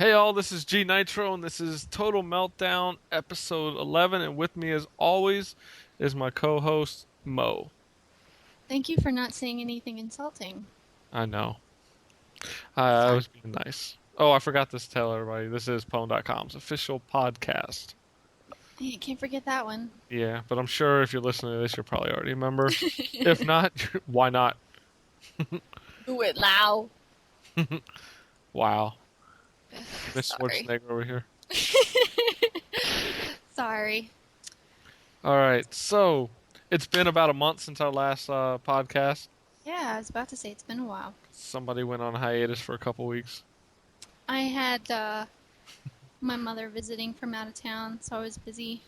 Hey all, this is G-Nitro and this is Total Meltdown episode 11, and with me as always is my co-host Mo. Thank you for not saying anything insulting. I know. I was being nice. Oh, I forgot to tell everybody. This is Pwned.com's official podcast. You can't forget that one. Yeah, but I'm sure if you're listening to this, you'll probably already remember. If not, why not? Do it loud. Wow. Miss Sorry. Schwarzenegger over here. Sorry. All right, so it's been about a month since our last podcast. Yeah, I was about to say it's been a while. Somebody went on hiatus for a couple weeks. I had my mother visiting from out of town, so I was busy.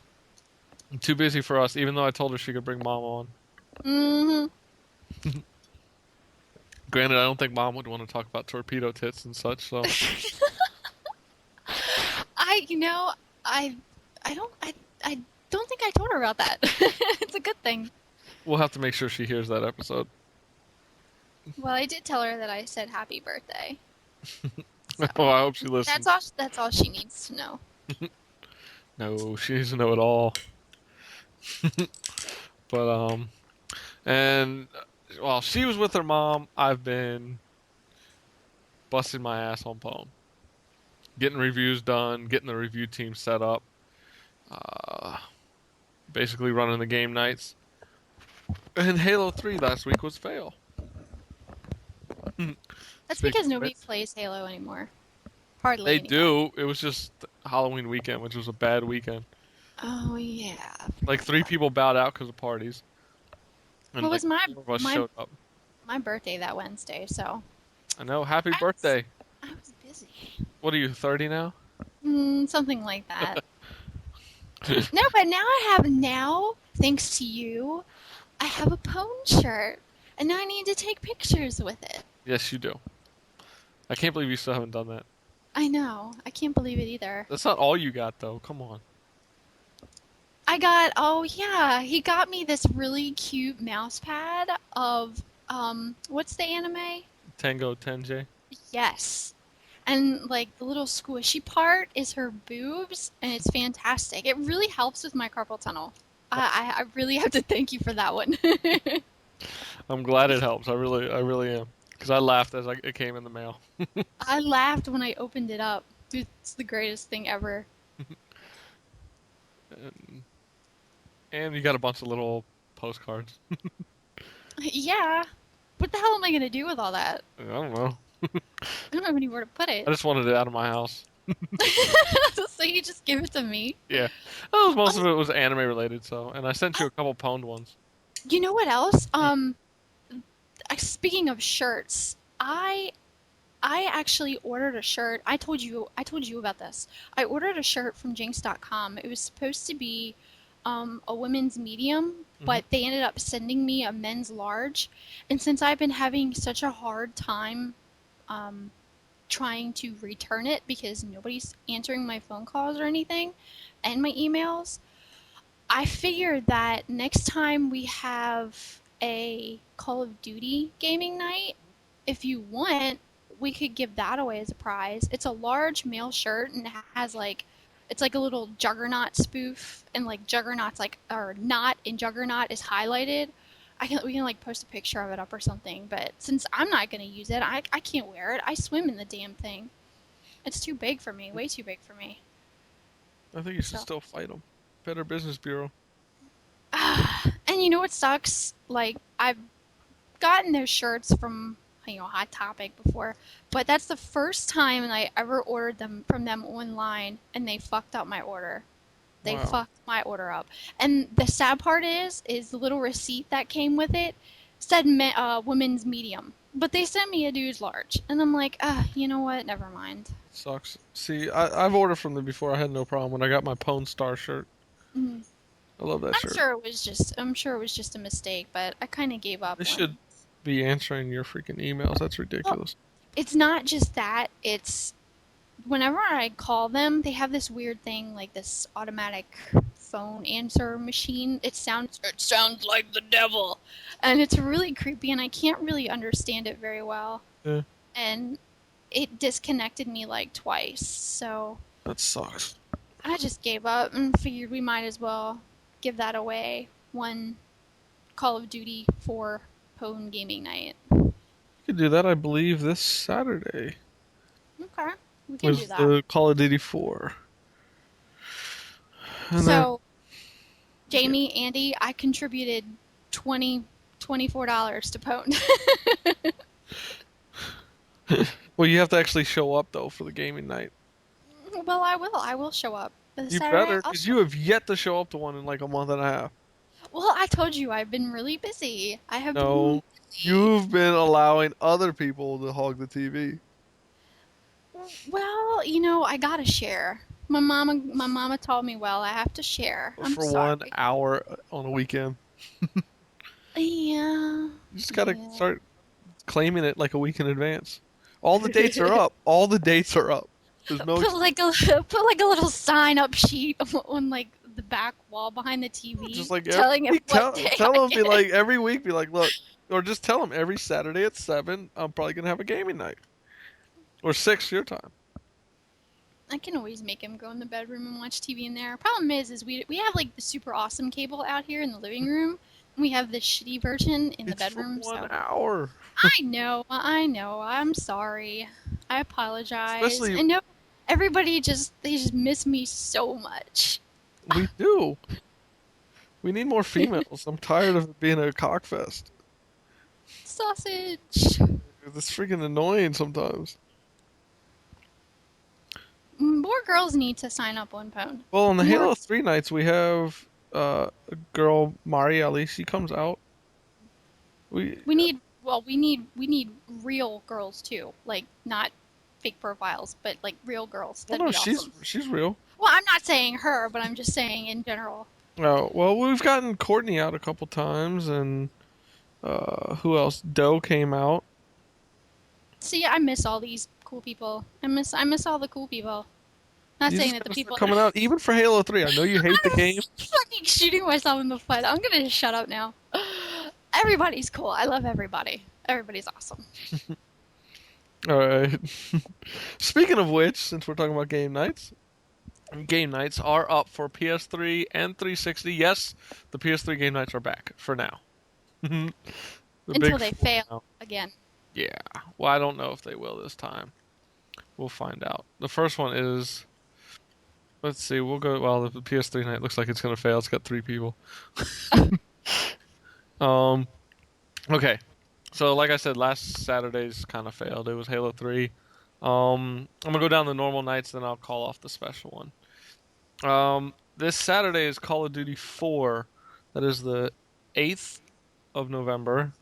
Too busy for us, even though I told her she could bring Mom on. Mm-hmm. Granted, I don't think Mom would want to talk about torpedo tits and such, so I, I don't think I told her about that. It's a good thing. we'll have to make sure she hears that episode. Well, I did tell her that I said happy birthday. So Oh, I hope she listens. that's all she needs to know. No, she needs to know it all. But, and while she was with her mom, I've been busting my ass on Pwn. Getting reviews done, getting the review team set up, uh, basically running the game nights. And Halo 3 last week was fail. That's Speaking because of nobody it, plays Halo anymore. Hardly they anymore. do. It was just Halloween weekend, which was a bad weekend. Oh yeah. Like 3 people bowed out because of parties, and Well, it like was my 4 of us my showed up. my birthday that Wednesday, so I know. Happy I was, birthday! I was busy. What are you, 30 now? Something like that. No, but now, thanks to you, I have a Pwned shirt, and now I need to take pictures with it. Yes, you do. I can't believe you still haven't done that. I know. I can't believe it either. That's not all you got, though. Come on. Oh yeah, he got me this really cute mouse pad of, what's the anime? Tango Tenjay. Yes. And like the little squishy part is her boobs, and it's fantastic. It really helps with my carpal tunnel. I really have to thank you for that one. I'm glad it helps. I really am. Because I laughed as it came in the mail. I laughed when I opened it up. Dude, it's the greatest thing ever. And, and you got a bunch of little postcards. Yeah. What the hell am I gonna do with all that? I don't know. I don't have anywhere to put it. I just wanted it out of my house. So you just give it to me? Yeah. Oh, most of it was anime related, so. And I sent you a couple Pwned ones. You know what else? Speaking of shirts, I actually ordered a shirt. I told you about this. I ordered a shirt from Jinx.com. It was supposed to be a women's medium, Hmm. but they ended up sending me a men's large. And since I've been having such a hard time trying to return it because nobody's answering my phone calls or anything and my emails, I figured that next time we have a Call of Duty gaming night, if you want, we could give that away as a prize. It's a large male shirt and it has it's like a little Juggernaut spoof, and like Juggernaut's like, or not in Juggernaut is highlighted. We can like post a picture of it up or something, but since I'm not gonna use it, I can't wear it. I swim in the damn thing. It's too big for me, way too big for me. I think you should So, still fight them. Better Business Bureau. and you know what sucks? Like, I've gotten those shirts from Hot Topic before, but that's the first time I ever ordered them from them online, and they fucked up my order. They Wow. fucked my order up. And the sad part is the little receipt that came with it said women's medium, but they sent me a dude's large, and I'm like, you know what? Never mind. Sucks. See, I've ordered from them before. I had no problem when I got my Pwn Star shirt. Mhm. I love that shirt. I'm sure it was just a mistake, but I kind of gave up. They should be answering your freaking emails. That's Well, ridiculous. it's not just that. It's whenever I call them, they have this weird thing, like this automatic phone answer machine. It sounds like the devil, and it's really creepy, and I can't really understand it very well. Yeah. And it disconnected me like twice. So That sucks. I just gave up and figured we might as well give that away one Call of Duty for Pwned gaming night. You could do that, I believe, this Saturday Okay, we can do with that. the Call of Duty 4. And then, So Jamie, Andy, I contributed $24 to Pwned. well, you have to actually show up though for the gaming night. Well, I will. I will show up. But You Saturday, better, I'll because show you up. have yet to show up to one in like a month and a half. Well, I told you I've been really busy. I have been No, busy. you've been allowing other people to hog the TV Well, I gotta share. My mama told me, well, I have to share. I'm for 1 sorry. hour on a weekend. Yeah, You just gotta yeah. start claiming it like a week in advance. All the dates are up. All the dates are up. There's no Put like a put like a little sign up sheet on like the back wall behind the just TV, like every telling him week. what Tell day tell I them, be get it. like every week, be like, look, or just tell them every Saturday at 7, I'm probably gonna have a gaming night, or 6 your time. I can always make him go in the bedroom and watch TV in there. Problem is we have like the super awesome cable out here in the living room. And we have this shitty version in the It's for bedroom. one So hour. I know, I know. I'm sorry. I apologize. Especially I know everybody they just miss me so much. we do. We need more females. I'm tired of it being a cockfest. Sausage. It's freaking annoying sometimes. More girls need to sign up on Pwn. Well, on the More. Halo 3 nights, we have a girl, Marielle. She comes out. We We need real girls too. Like not fake profiles, but like real girls. well, That'd no, be awesome. she's real. Well, I'm not saying her, but I'm just saying in general. Oh, well, we've gotten Courtney out a couple times, and who else? Doe came out. See, I miss all these cool people. I miss all the cool people. Not You saying just that the gotta start people. coming out, even for Halo 3. I know you hate the game. Fucking shooting myself in the foot. I'm gonna just shut up now. Everybody's cool. I love everybody. Everybody's awesome. All right. Speaking of which, since we're talking about game nights are up for PS3 and 360. Yes, the PS3 game nights are back for now. The Until big they four fail now. again. Yeah. Well, I don't know if they will this time. We'll find out. The first one is. Let's see. We'll go. Well, the PS3 night looks like it's gonna fail. It's got 3 people. Um. Okay. So, like I said, last Saturday's kind of failed. It was Halo 3. I'm gonna go down the normal nights, then I'll call off the special one. This Saturday is Call of Duty 4. That is the 8th of November,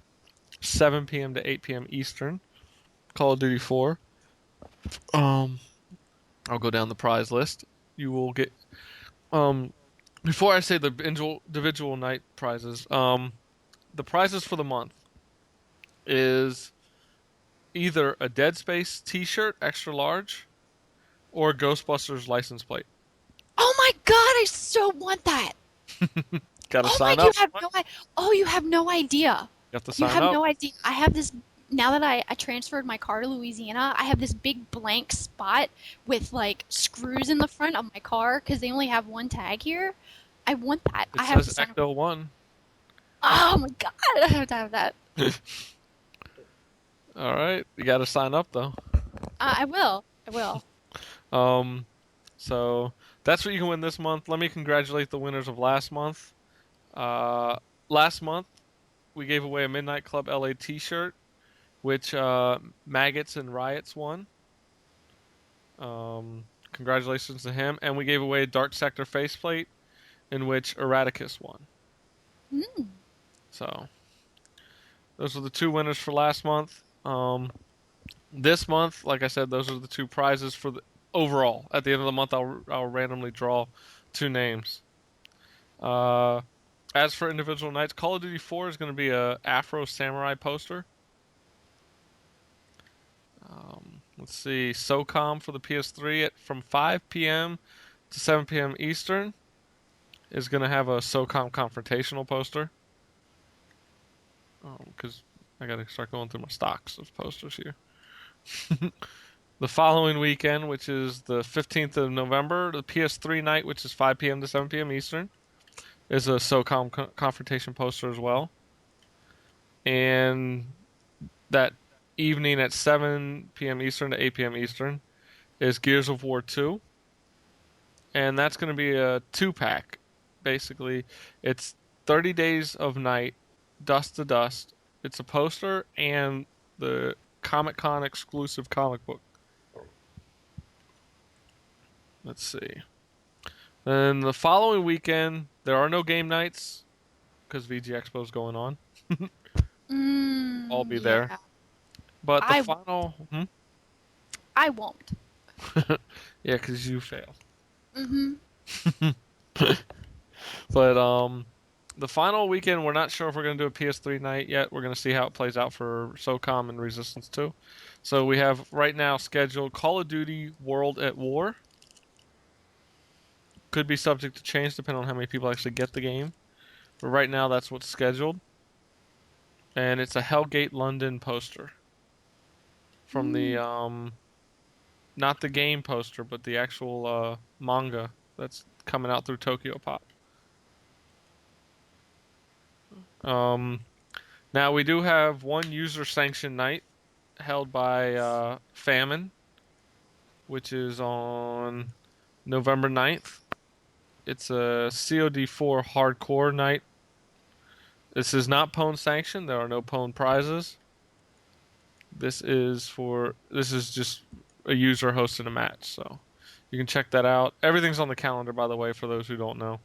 7 p.m. to 8 p.m. Eastern. Call of Duty 4. Um, I'll go down the prize list. You will get. Before I say the individual night prizes, the prizes for the month is either a Dead Space T-shirt, extra large, or a Ghostbusters license plate. Oh my god! I so want that. Gotta Oh my! sign up. You have no idea. You have to You sign have up. no idea. I have this. Now that I transferred my car to Louisiana, I have this big blank spot with like screws in the front of my car because they only have one tag here. I want that. It I have to says sign up. Ecto 1. Oh my god! I have to have that. All right, you gotta sign up though. I will. I will. Um, so that's what you can win this month. Let me congratulate the winners of last month. Last month we gave away a Midnight Club LA T-shirt, which Maggots and Riots won. Congratulations to him, and we gave away a Dark Sector faceplate, in which Erraticus won. Mm. So those are the 2 winners for last month. This month, like I said, those are the 2 prizes for the overall. At the end of the month, I'll randomly draw 2 names. As for individual nights, Call of Duty 4 is going to be a Afro Samurai poster. Let's see, SOCOM for the PS3 from 5 p.m. to 7 p.m. Eastern is going to have a SOCOM confrontational poster. Because I got to start going through my stocks of posters here. The following weekend, which is the 15th of November, the PS3 night, which is 5 p.m. to 7 p.m. Eastern, is a SOCOM confrontation poster as well. And that evening at 7 p.m. Eastern to 8 p.m. Eastern is Gears of War 2. And that's going to be a 2-pack. Basically, it's 30 Days of Night, Dust to Dust. It's a poster and the Comic-Con exclusive comic book. Let's see. Then the following weekend, there are no game nights because VG Expo is going on. I'll be there. But the final... I won't. Yeah, because you fail. Mm-hmm. But the final weekend, we're not sure if we're going to do a PS3 night yet. We're going to see how it plays out for SOCOM and Resistance 2. So we have right now scheduled Call of Duty World at War. Could be subject to change depending on how many people actually get the game. But right now, that's what's scheduled. And it's a Hellgate London poster. From the, not the game poster, but the actual manga that's coming out through Tokyo Pop. Now we do have one user-sanctioned night held by Famine, which is on November 9th. It's a COD4 hardcore night. This is not Pwned sanctioned. There are no Pwned prizes. This is just a user hosting a match, so you can check that out. Everything's on the calendar, by the way, for those who don't know.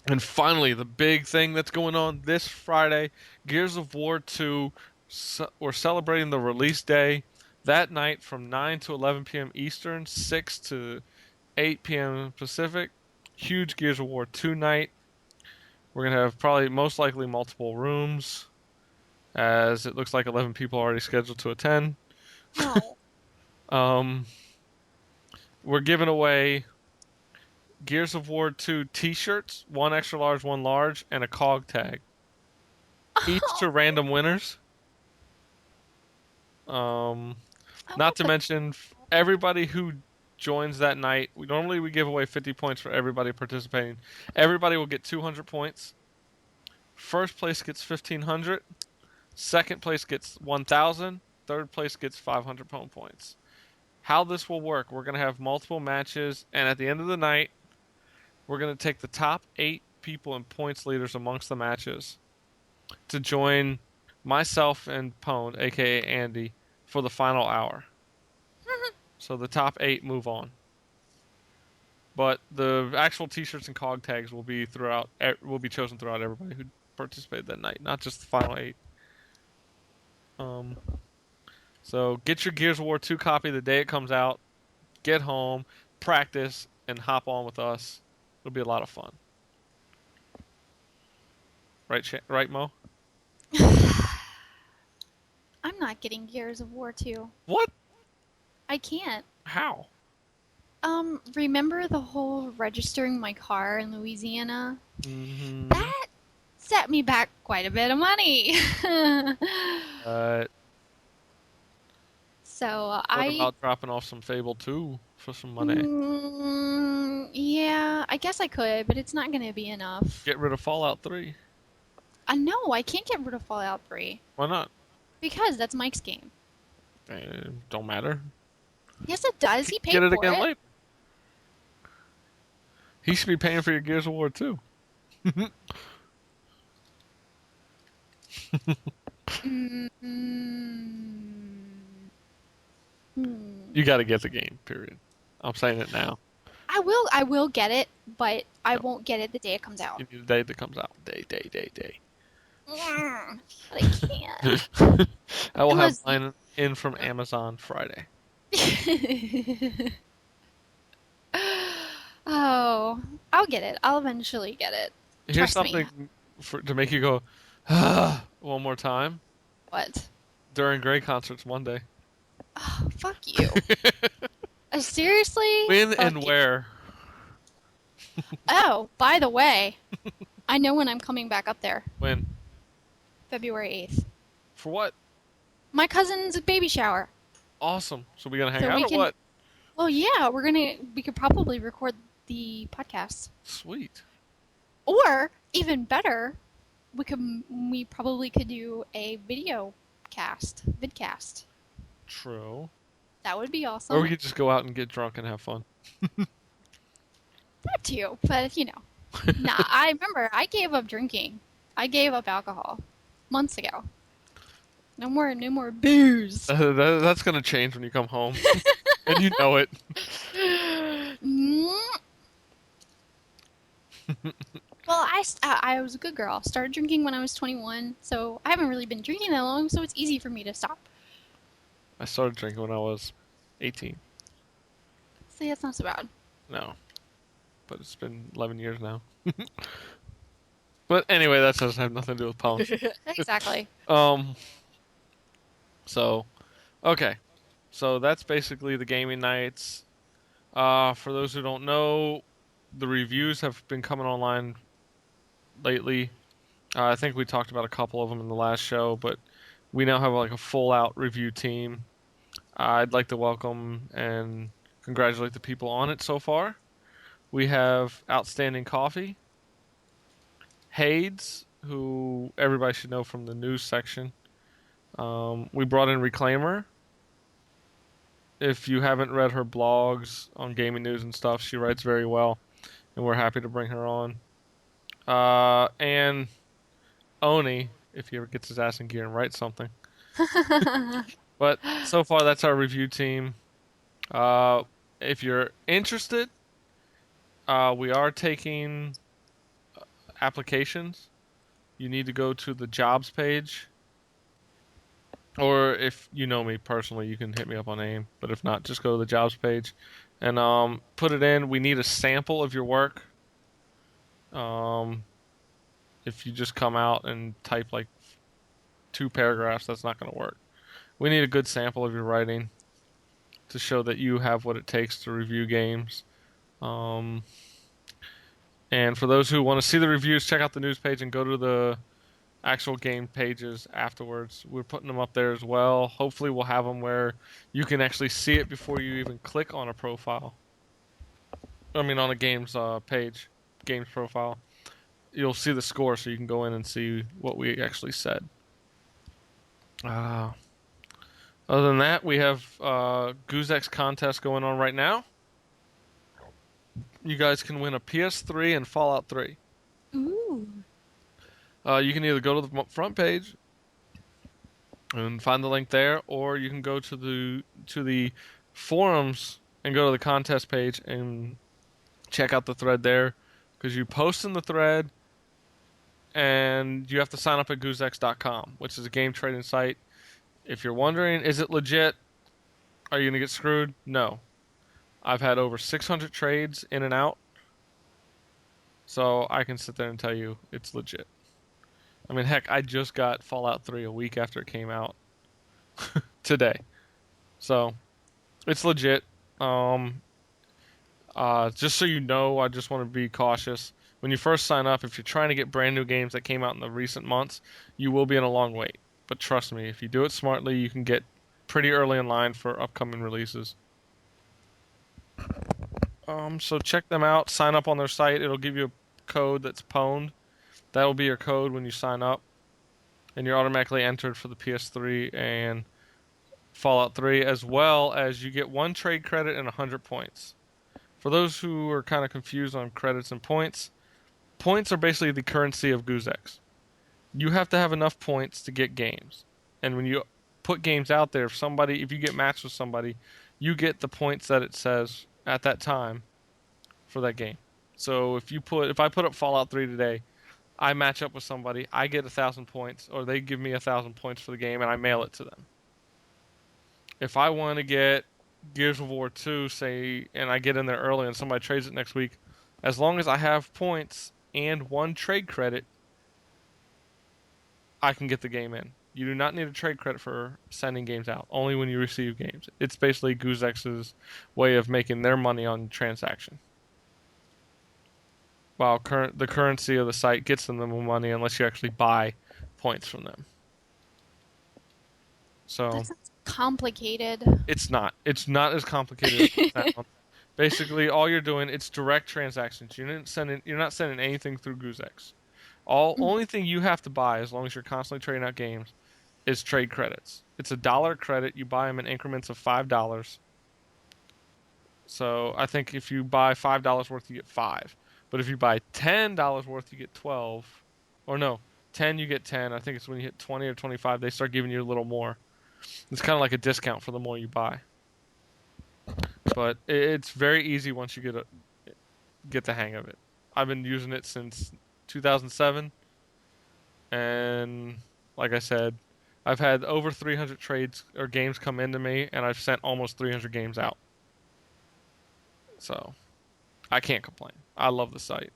And finally, the big thing that's going on this Friday, Gears of War 2. We're celebrating the release day that night from 9 to 11 p.m. Eastern, 6 to 8 p.m. Pacific. Huge Gears of War 2 night. We're going to have probably most likely multiple rooms, as it looks like 11 people are already scheduled to attend. No. We're giving away Gears of War 2 t-shirts, one extra large, one large, and a COG tag. Each to random winners. Not to mention everybody who joins that night. Normally we give away 50 points for everybody participating. Everybody will get 200 points. First place gets 1,500. Second place gets 1,000. Third place gets 500 points. How this will work, we're going to have multiple matches, and at the end of the night, we're going to take the top 8 people and points leaders amongst the matches to join myself and Pwned, aka Andy, for the final hour. So the top 8 move on. But the actual t-shirts and COG tags will be chosen throughout everybody who participated that night, not just the final 8. So get your Gears of War 2 copy the day it comes out. Get home, practice, and hop on with us. It'll be a lot of fun. Right, Mo? I'm not getting Gears of War 2. What? I can't. How? Remember the whole registering my car in Louisiana? Mm-hmm. That set me back quite a bit of money. So what about dropping off some Fable 2 for some money? Yeah, I guess I could, but it's not going to be enough. Get rid of Fallout 3. No, I can't get rid of Fallout 3. Why not? Because that's Mike's game. Don't matter. Yes, it does. He paid Get it for again it. later. He should be paying for your Gears of War 2. You got to get the game, period. I'm saying it now. I will get it, but I won't get it the day it comes out. You need the day that comes out. Day. But I can't. I will have mine in from Amazon Friday. Oh, I'll get it. I'll eventually get it. Here's something to make you go, one more time. What? During Grey Concerts Monday. Oh, fuck you. Seriously? When Fuck and you. where? Oh, by the way, I know when I'm coming back up there. When? February 8th. For what? My cousin's baby shower. Awesome. So we gonna hang So out we or can. what? Well, yeah, we could probably record the podcast, Sweet. or even better, we probably could do a vidcast. True. That would be Or we awesome. could just go out and get drunk and have fun. That too, but nah. I remember I gave up drinking. I gave up alcohol months ago. No more booze. That's gonna change when you come home, and you know it. Mm. Well, I was a good girl. Started drinking when I was 21, so I haven't really been drinking that long, so it's easy for me to stop. I started drinking when I was 18. See, that's not so bad. No, but it's been 11 years now. But anyway, that doesn't have nothing to do with Pwned. Exactly. Um. So, okay. So that's basically the gaming nights. For those who don't know, the reviews have been coming online lately. I think we talked about a couple of them in the last show, but we now have like a full out review team. I'd like to welcome and congratulate the people on it so far. We have Outstanding Coffee, Hades, who everybody should know from the news section. We brought in Reclaimer. If you haven't read her blogs on gaming news and stuff, she writes very well, and we're happy to bring her on. And Oni, if he ever gets his ass in gear and writes something. But so far, that's our review team. Uh, if you're interested, we are taking applications. You need to go to the jobs page. Or if you know me personally, you can hit me up on AIM. But if not, just go to the jobs page and put it in. We need a sample of your work. Um, if you just come out and type like 2 paragraphs, that's not going to work. We need a good sample of your writing to show that you have what it takes to review games. Um, and for those who want to see the reviews, check out the news page and go to the actual game pages afterwards. We're putting them up there as well. Hopefully, we'll have them where you can actually see it before you even click on a profile. I mean, on a game's page, game's profile. You'll see the score, so you can go in and see what we actually said. Other than that, we have Guzex contest going on right now. You guys can win a PS3 and Fallout 3. Ooh. You can either go to the front page and find the link there, or you can go to the forums and go to the contest page and check out the thread there, because you post in the thread, and you have to sign up at goozex.com, which is a game trading site. If you're wondering, is it legit? Are you gonna get screwed? No. I've had over 600 trades in and out, so I can sit there and tell you it's legit. I mean, heck, I just got Fallout 3 a week after it came out today. So, it's legit. Just so you know, I just want to be cautious. When you first sign up, if you're trying to get brand new games that came out in the recent months, you will be in a long wait. But trust me, if you do it smartly, you can get pretty early in line for upcoming releases. So check them out. Sign up on their site. It'll give you a code that's pwned. That'll be your code when you sign up, and you're automatically entered for the PS3 and Fallout 3, as well as you get 1 trade credit and 100 points. For those who are kind of confused on credits and points, points are basically the currency of Guzex. You have to have enough points to get games, and when you put games out there, if you get matched with somebody, you get the points that it says at that time for that game. So if I put up Fallout 3 today, I match up with somebody, I get 1,000 points, or they give me 1,000 points for the game, and I mail it to them. If I want to get Gears of War 2, say, and I get in there early and somebody trades it next week, as long as I have points and 1 trade credit, I can get the game in. You do not need a trade credit for sending games out, only when you receive games. It's basically Guzex's way of making their money on transaction. While the currency of the site gets them the money unless you actually buy points from them. So complicated. It's not. It's not as complicated as it sounds. Basically, all you're doing, it's direct transactions. You're not sending anything through Guzex. Only thing you have to buy, as long as you're constantly trading out games, is trade credits. It's $1 credit. You buy them in increments of $5. So I think if you buy $5 worth, you get 5. But if you buy $10 worth, you get 12. Or no, 10 you get 10. I think it's when you hit 20 or 25, they start giving you a little more. It's kind of like a discount for the more you buy. But it's very easy once you get the hang of it. I've been using it since 2007, and like I said, I've had over 300 trades or games come into me, and I've sent almost 300 games out. So I can't complain. I love the site.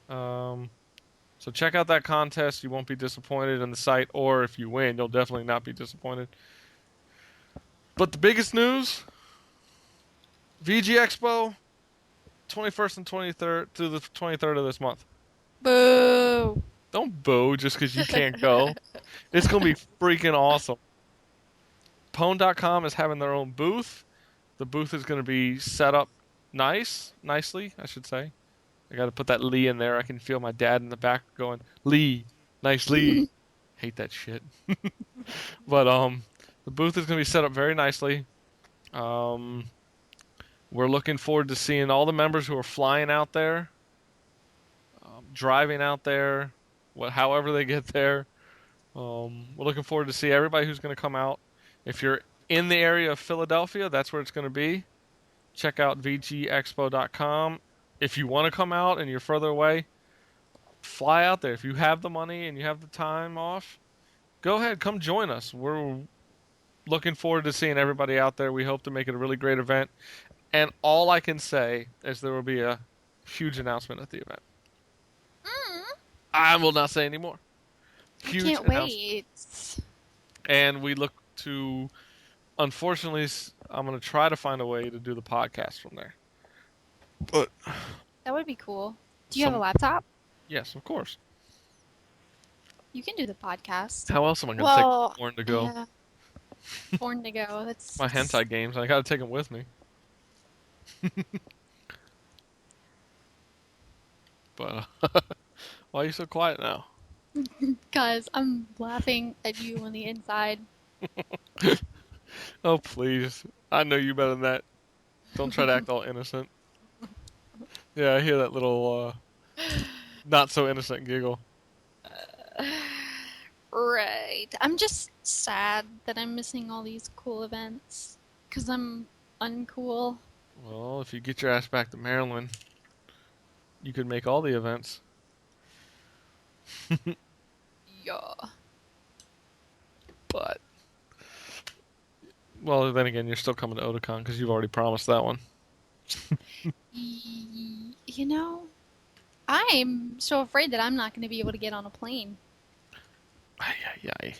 So check out that contest. You won't be disappointed in the site, or if you win, you'll definitely not be disappointed. But the biggest news, VG Expo, 21st and 23rd through the 23rd of this month. Boo! Don't boo just because you can't go. It's going to be freaking awesome. Pwned.com is having their own booth. The booth is going to be set up nicely, I should say. I got to put that Lee in there. I can feel my dad in the back going, Lee, nice Lee. Hate that shit. But the booth is going to be set up very nicely. We're looking forward to seeing all the members who are flying out there, driving out there, however they get there. We're looking forward to see everybody who's going to come out. If you're in the area of Philadelphia, that's where it's going to be. Check out vgexpo.com. If you want to come out and you're further away, fly out there. If you have the money and you have the time off, go ahead, come join us. We're looking forward to seeing everybody out there. We hope to make it a really great event. And all I can say is there will be a huge announcement at the event. I will not say any more. Huge I can't wait. And we look to, unfortunately, I'm going to try to find a way to do the podcast from there. But that would be cool. Do you have a laptop? Yes, of course. You can do the podcast. How else am I going to take Pwned to go? Yeah. Pwned to go. That's my hentai games. I got to take them with me. But why are you so quiet now? Because I'm laughing at you on the inside. Oh, please. I know you better than that. Don't try to act all innocent. Yeah, I hear that little not so innocent giggle. Right. I'm just sad that I'm missing all these cool events. Because I'm uncool. Well, if you get your ass back to Maryland, you could make all the events. Yeah. But, well, then again, you're still coming to Otakon because you've already promised that one. You know, I'm so afraid that I'm not going to be able to get on a plane. Ay.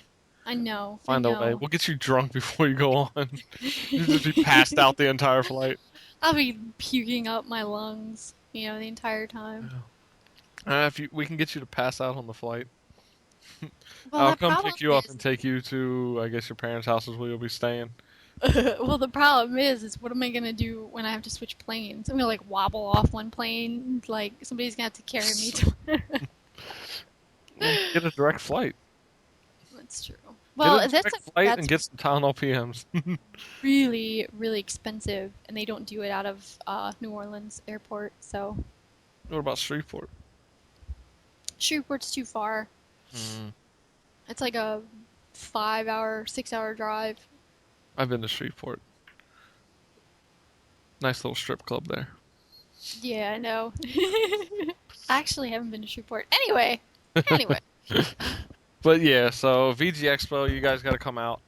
I know. Find a way. We'll get you drunk before you go on. You'll just be passed out the entire flight. I'll be puking up my lungs, the entire time. Yeah. We can get you to pass out on the flight. Well, I'll come pick you up and take you to, I guess, your parents' houses where you'll be staying. Well, the problem is what am I going to do when I have to switch planes? I'm going to, wobble off one plane. Somebody's going to have to carry me to... Get a direct flight. That's true. Well, get a direct flight and get some Tylenol PMs. really, really expensive, and they don't do it out of New Orleans airport, so... What about Shreveport? Shreveport's too far. It's like a 5-hour, 6-hour drive. I've been to Shreveport. Nice little strip club there. Yeah, I know. I actually haven't been to Shreveport. Anyway. But yeah, so VG Expo, you guys got to come out.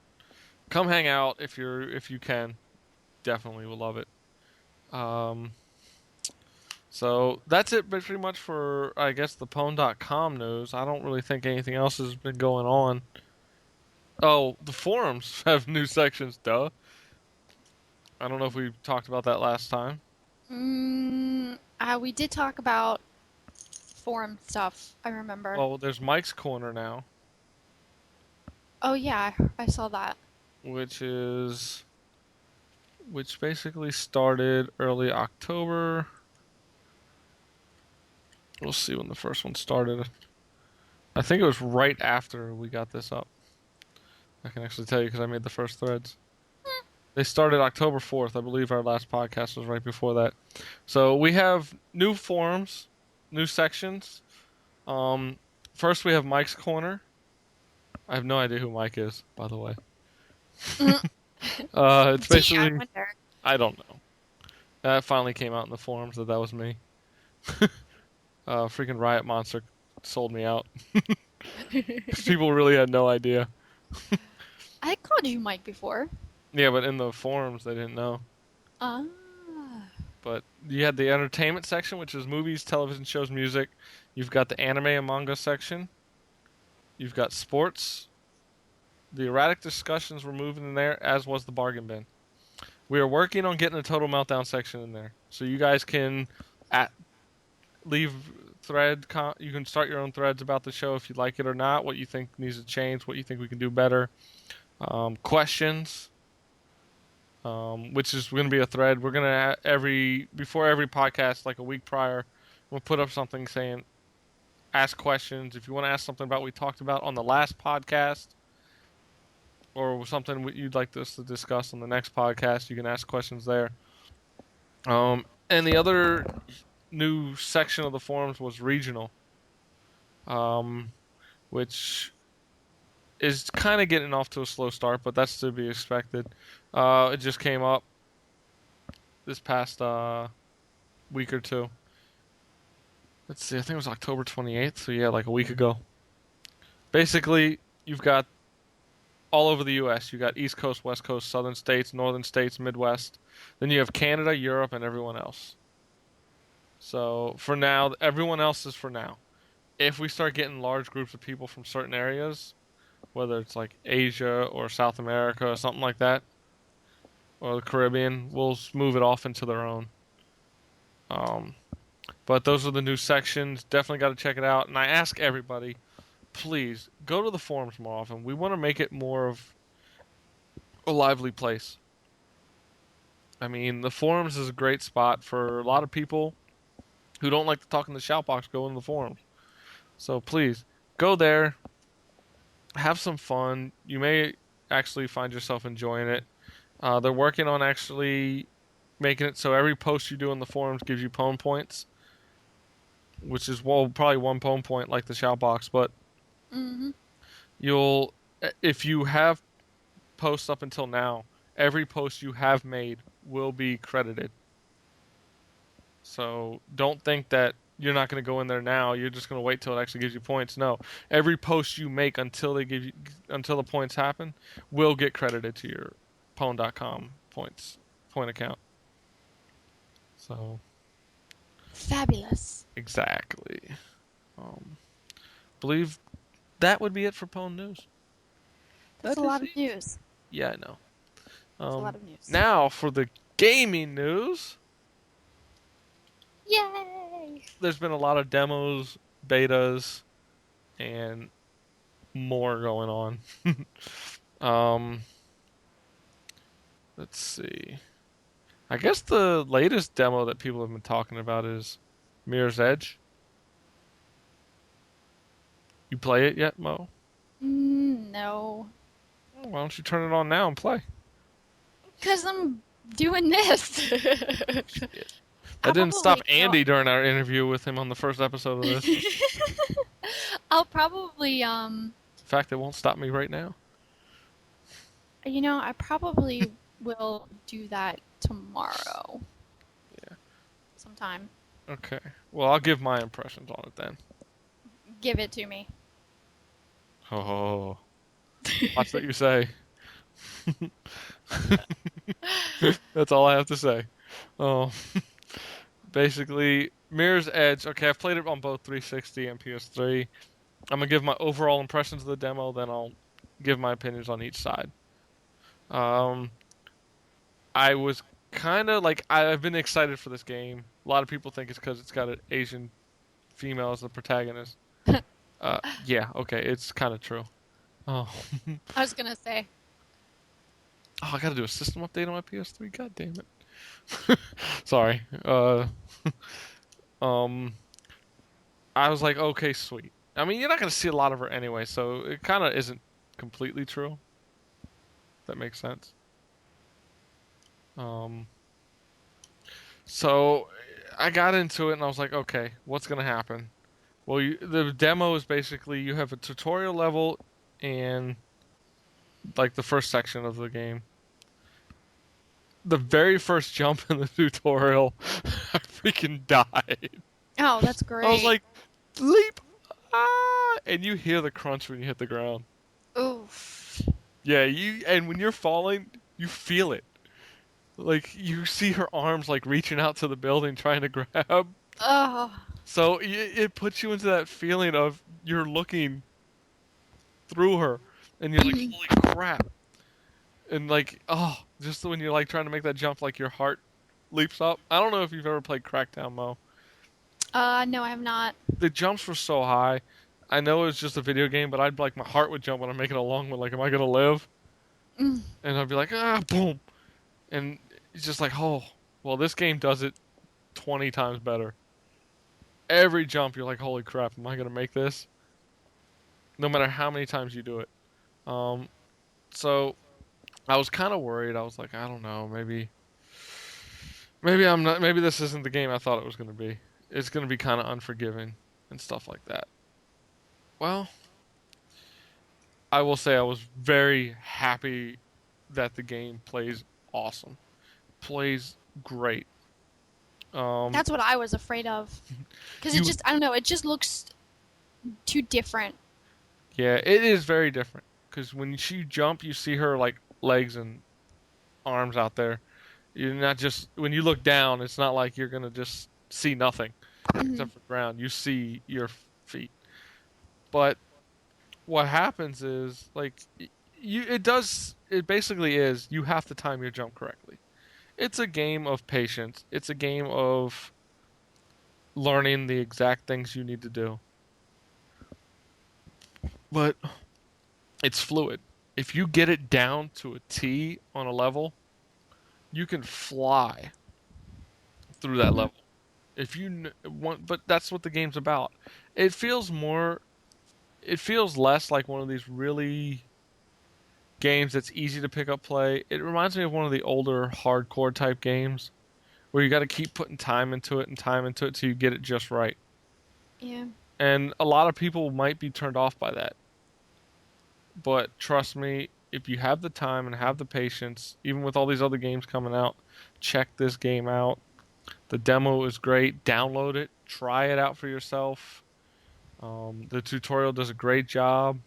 Come hang out if you can. Definitely will love it. So that's it pretty much for, I guess, the Pwn.com news. I don't really think anything else has been going on. Oh, the forums have new sections, duh. I don't know if we talked about that last time. We did talk about forum stuff, I remember. Well, there's Mike's Corner now. Oh, yeah, I saw that. which basically started early October. We'll see when the first one started. I think it was right after we got this up. I can actually tell you because I made the first threads. They started October 4th. I believe our last podcast was right before that. So we have new forums, new sections. Um, First we have Mike's Corner. I have no idea who Mike is, by the way. Mm. It's Gee, I basically, wonder. I don't know. That finally came out in the forums that was me. Freaking Riot Monster sold me out. People really had no idea. I called you Mike before. Yeah, but in the forums they didn't know. Ah. But you had the entertainment section, which is movies, television shows, music. You've got the anime and manga section. You've got sports. The erratic discussions were moving in there, as was the bargain bin. We are working on getting a total meltdown section in there, so you guys can leave you can start your own threads about the show if you like it or not, what you think needs to change, what you think we can do better. Questions, which is going to be a thread. We're going to before every podcast, like a week prior, we'll put up something saying ask questions. If you want to ask something about what we talked about on the last podcast, or something you'd like us to discuss on the next podcast, you can ask questions there. And the other new section of the forums was regional, which is kind of getting off to a slow start, but that's to be expected. It just came up this past week or two. Let's see, I think it was October 28th, so yeah, like a week ago. Basically, you've got all over the U.S. You got East Coast, West Coast, Southern states, Northern states, Midwest. Then you have Canada, Europe, and everyone else. So for now, everyone else is for now. If we start getting large groups of people from certain areas, whether it's like Asia or South America or something like that, or the Caribbean, we'll move it off into their own. But those are the new sections. Definitely got to check it out. And I ask everybody, please go to the forums more often. We want to make it more of a lively place. I mean, the forums is a great spot for a lot of people who don't like to talk in the shout box. Go in the forums. So please go there, have some fun. You may actually find yourself enjoying it. They're working on actually making it so every post you do in the forums gives you Pwned points, which is probably one Pwned point like the shout box, but Mm-hmm. you'll if you have posts up until now, every post you have made will be credited. So don't think that you're not going to go in there now. You're just going to wait till it actually gives you points. No, every post you make until the points happen will get credited to your Pwned.com point account. So Fabulous. exactly. Believe that would be it for Pwned news. That's a lot of news. Yeah, I know. That's a lot of news. Now for the gaming news. Yay! There's been a lot of demos, betas, and more going on. Let's see. I guess the latest demo that people have been talking about is Mirror's Edge. You play it yet, Mo? No. Why don't you turn it on now and play? Because I'm doing this. Shit. That didn't stop Andy during our interview with him on the first episode of this. I'll probably, In fact, it won't stop me right now. I probably will do that tomorrow. Yeah. Sometime. Okay. Well, I'll give my impressions on it then. Give it to me. Oh. Watch what you say. That's all I have to say. Oh. Basically, Mirror's Edge. Okay, I've played it on both 360 and PS3. I'm going to give my overall impressions of the demo, then I'll give my opinions on each side. I was kind of like, I've been excited for this game. A lot of people think it's because it's got an Asian female as the protagonist. Yeah, okay, it's kind of true. Oh. I was gonna say. Oh, I gotta do a system update on my PS3. God damn it. Sorry. Um, I was like, okay, sweet. I mean, you're not gonna see a lot of her anyway, so it kind of isn't completely true. If that makes sense. Um, so I got into it and I was like, okay, what's gonna happen? Well, the demo is basically you have a tutorial level and like the first section of the game. The very first jump in the tutorial, I freaking died. Oh, that's I was great. like, leap, and you hear the crunch when you hit the ground. Oof. Yeah, and when you're falling, you feel it. Like you see her arms like reaching out to the building trying to grab. Oh. So it puts you into that feeling of you're looking through her, and you're like, Mhm. holy crap. And like, oh, just when you're like trying to make that jump, like your heart leaps up. I don't know if you've ever played Crackdown, Mo. No, I have not. The jumps were so high. I know it's just a video game, but I'd like my heart would jump when I'm making a long one. Like, am I gonna live? Mm. And I'd be like, boom, and it's just like, oh, well, this game does it 20 times better. Every jump, you're like, holy crap, am I gonna make this? No matter how many times you do it. Um, so I was kind of worried. I was like, I don't know, maybe I'm not. Maybe this isn't the game I thought it was gonna be. It's gonna be kind of unforgiving and stuff like that. Well, I will say I was very happy that the game plays awesome, plays great. Um, That's what I was afraid of. Because it you, just, I don't know, it just looks too different. yeah, it is very different because when she jump, you see her like legs and arms out there. You're not just when you look down, it's not like you're gonna just see nothing Hmm. except for ground. You see your feet. But what happens is like it basically is you have to time your jump correctly. It's a game of patience. It's a game of learning the exact things you need to do. But it's fluid. If you get it down to a T on a level, you can fly through that level. If you want, but that's what the game's about. It feels more, it feels less like one of these really games that's easy to pick up play. It reminds me of one of the older hardcore type games where you got to keep putting time into it and time into it till you get it just right. Yeah. And a lot of people might be turned off by that. But trust me, if you have the time and have the patience, even with all these other games coming out, check this game out. The demo is great. Download it, try it out for yourself. The tutorial does a great job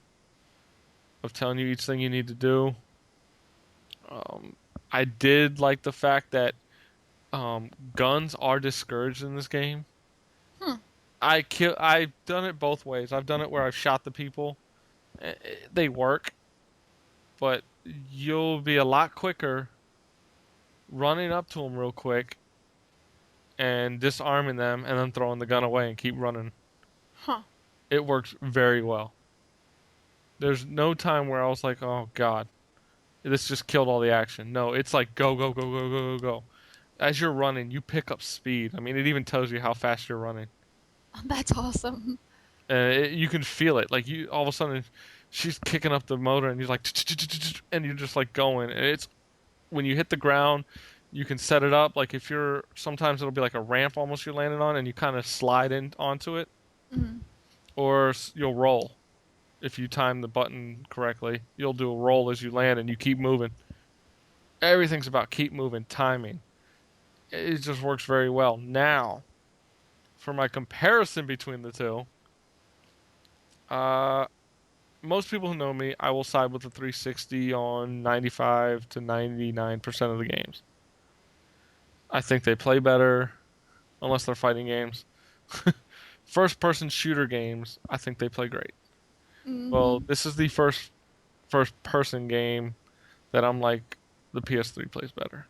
of telling you each thing you need to do. Um, I did like the fact that guns are discouraged in this game. Hmm. I've done it both ways. I've done it where I've shot the people. They work, but you'll be a lot quicker running up to them real quick and disarming them and then throwing the gun away and keep running. Huh. It works very well. There's no time where I was like, "Oh God, this just killed all the action." No, it's like go go go go go go go. As you're running, you pick up speed. I mean, it even tells you how fast you're running. That's awesome. You can feel it. Like you, all of a sudden, she's kicking up the motor, and you're like, and you're just like going. And it's when you hit the ground, you can set it up. Like if you're, sometimes it'll be like a ramp almost you're landing on, and you kind of slide in onto it, Hmm. or you'll roll. If you time the button correctly, you'll do a roll as you land, and you keep moving. Everything's about keep moving, timing. It just works very well. Now, for my comparison between the two, uh, most people who know me, I will side with the 360 on 95 to 99% of the games. I think they play better, unless they're fighting games. First person shooter games, I think they play great. Hmm. Well, this is the first person game that I'm like the PS3 plays better.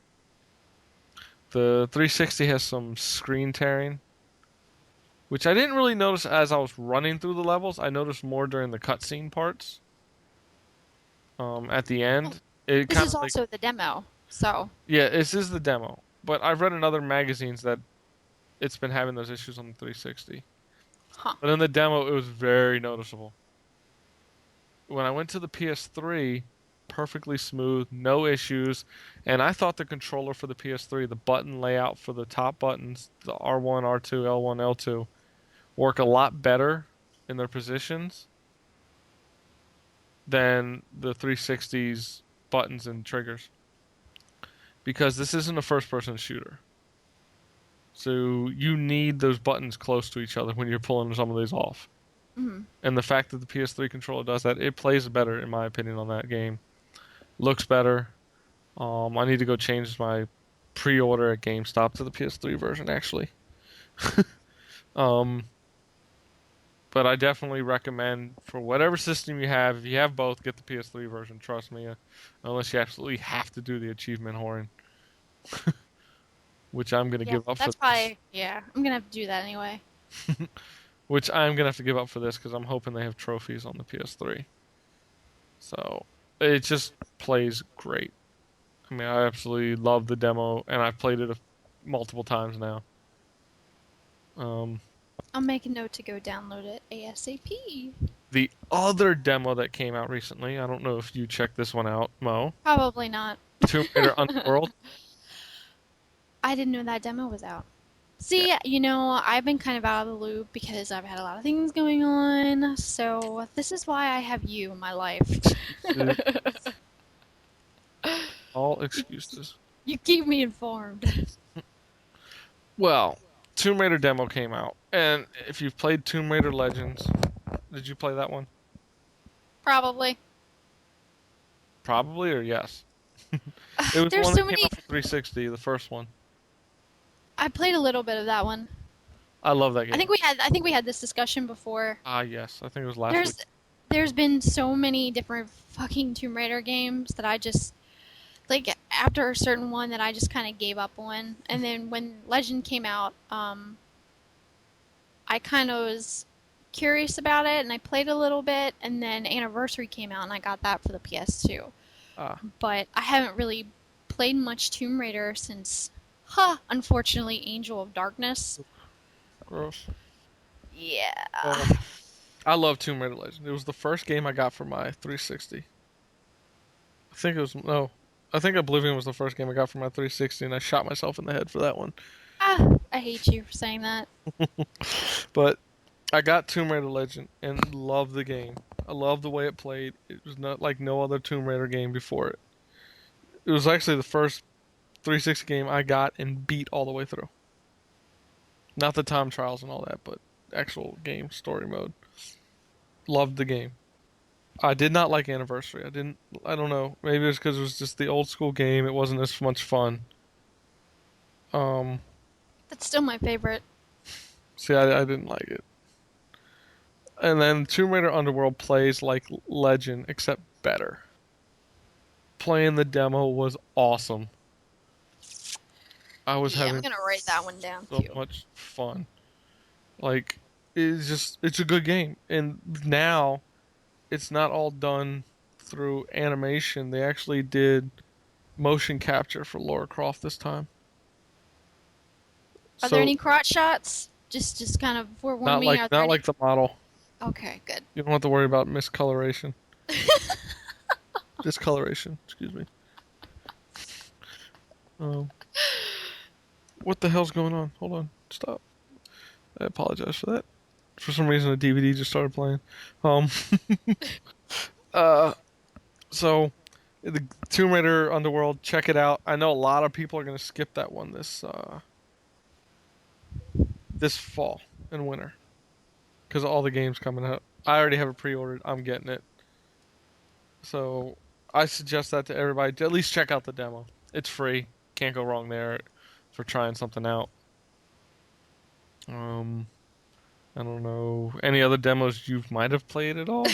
The 360 has some screen tearing, which I didn't really notice as I was running through the levels. I noticed more during the cutscene parts at the end. It This kind is of like also the demo, so yeah, this is the demo. But I've read in other magazines that it's been having those issues on the 360. huh. But in the demo, it was very noticeable. When I went to the PS3, perfectly smooth, no issues. And I thought the controller for the PS3, the button layout for the top buttons, the R1, R2, L1, L2, work a lot better in their positions than the 360's buttons and triggers. Because this isn't a first person shooter. So you need those buttons close to each other when you're pulling some of these off. Mhm. And the fact that the PS3 controller does that, it plays better in my opinion on that game. Looks better. I need to go change my pre-order at GameStop to the PS3 version actually. Um, but I definitely recommend for whatever system you have, if you have both, get the PS3 version. Trust me, unless you absolutely have to do the achievement horn, which I'm gonna Yeah, give up for that's this. probably yeah. I'm gonna have to do that anyway. Which I'm gonna have to give up for this because I'm hoping they have trophies on the PS3. So it just plays great. I mean, I absolutely love the demo, and I've played it multiple times now. Um, I'll make a note to go download it ASAP. the other demo that came out recently, I don't know if you checked this one out, Mo. Probably not. Tomb Raider Underworld. I didn't know that demo was out. Yeah. See, I've been kind of out of the loop because I've had a lot of things going on. So this is why I have you in my life. Excuses. All excuses. You keep me informed. Well, Tomb Raider demo came out, and if you've played Tomb Raider Legends, did you play that one? Probably. Probably or yes. It was the There's one so that came many. out for 360, the first one. I played a little bit of that one. I love that I game. think we had this discussion before. Ah, yes. I think it was last week. There's been so many different fucking Tomb Raider games that I just like after a certain one that I just kind of gave up on. And then when Legend came out, I kind of was curious about it and I played a little bit. And then Anniversary came out and I got that for the PS2. Ah, But I haven't really played much Tomb Raider since, unfortunately, Angel of Darkness. gross. Yeah. I love Tomb Raider Legend. It was the first game I got for my 360. I think it was no. I think Oblivion was the first game I got for my 360, and I shot myself in the head for that one. I hate you for saying that. But I got Tomb Raider Legend and loved the game. I loved the way it played. It was not like no other Tomb Raider game before it. It was actually the first 360 game I got and beat all the way through. Not the time trials and all that, but actual game story mode. Loved the game. I did not like Anniversary. I don't know. Maybe it's because it was just the old school game. It wasn't as much fun. Um, That's still my favorite. See, I didn't like it. And then Tomb Raider Underworld plays like Legend, except better. Playing the demo was awesome. I was Yeah, I'm having gonna write that one down so too. much fun. Like, it's a good game. And now, it's not all done through animation. They actually did motion capture for Lara Croft this time. Are there So, any crotch shots? Just kind of forewarn not me. like Are there not any? like the model. Okay, good. You don't have to worry about miscoloration. Discoloration, excuse me. Um, what the hell's going on? Hold on, stop. I apologize for that. For some reason, the DVD just started playing. Um, uh, so the Tomb Raider Underworld, check it out. I know a lot of people are gonna skip that one this fall and winter because all the games coming out. I already have it pre-ordered. I'm getting it. So I suggest that to everybody to at least check out the demo. It's free. Can't go wrong there for trying something out. Um, I don't know. Any other demos you might have played at all?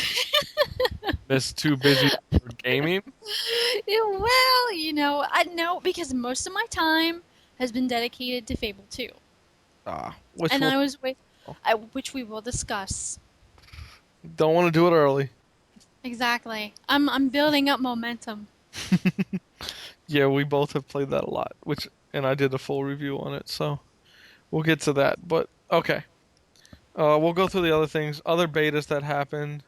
It's too busy for gaming? Yeah, well, I know because most of my time has been dedicated to Fable 2. Which And we'll, I was which we will discuss. don't want to do it early. Exactly. I'm building up momentum. Yeah, we both have played that a lot, and I did a full review on it, so we'll get to that. But okay, we'll go through the other things, other betas that happened.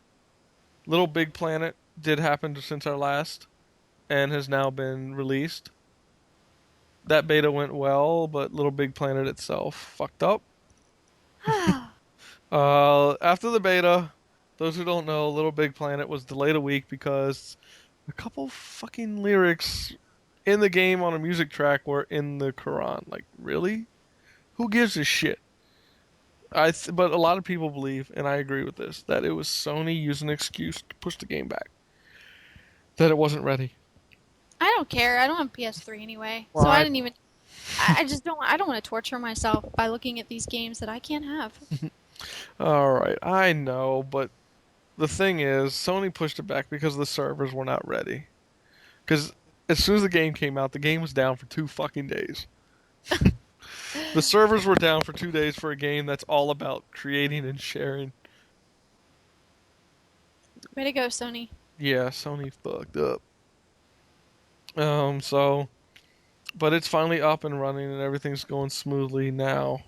Little Big Planet did happen since our last, and has now been released. That beta went well, but Little Big Planet itself fucked up. After the beta, those who don't know, Little Big Planet was delayed a week because a couple fucking lyrics in the game on a music track were in the Quran. Like, really? Who gives a shit? But a lot of people believe, and I agree with this, that it was Sony using an excuse to push the game back. That it wasn't ready. I don't care. I don't have PS3 anyway, so I Why? didn't even. I just don't. I don't want to torture myself by looking at these games that I can't have. All right, I know, but the thing is, Sony pushed it back because the servers were not ready. Because as soon as the game came out, the game was down for 2 fucking days. The servers were down for 2 days for a game that's all about creating and sharing. Way to go, Sony. Yeah, Sony fucked up. So, but it's finally up and running and everything's going smoothly now.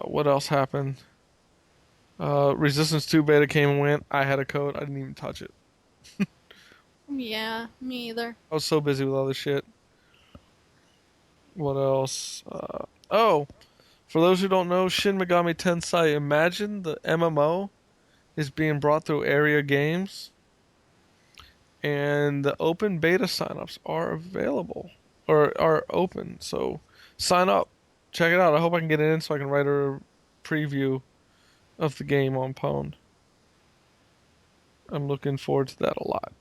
What else happened? Resistance 2 beta came and went. I had a code. I didn't even touch it. Yeah, me either. I was so busy with other shit. What else? Oh, for those who don't know, Shin Megami Tensei Imagine, the MMO, is being brought through Area Games, and the open beta signups are available or are open. So sign up, check it out. I hope I can get in so I can write a preview of the game on Pwned. I'm looking forward to that a lot.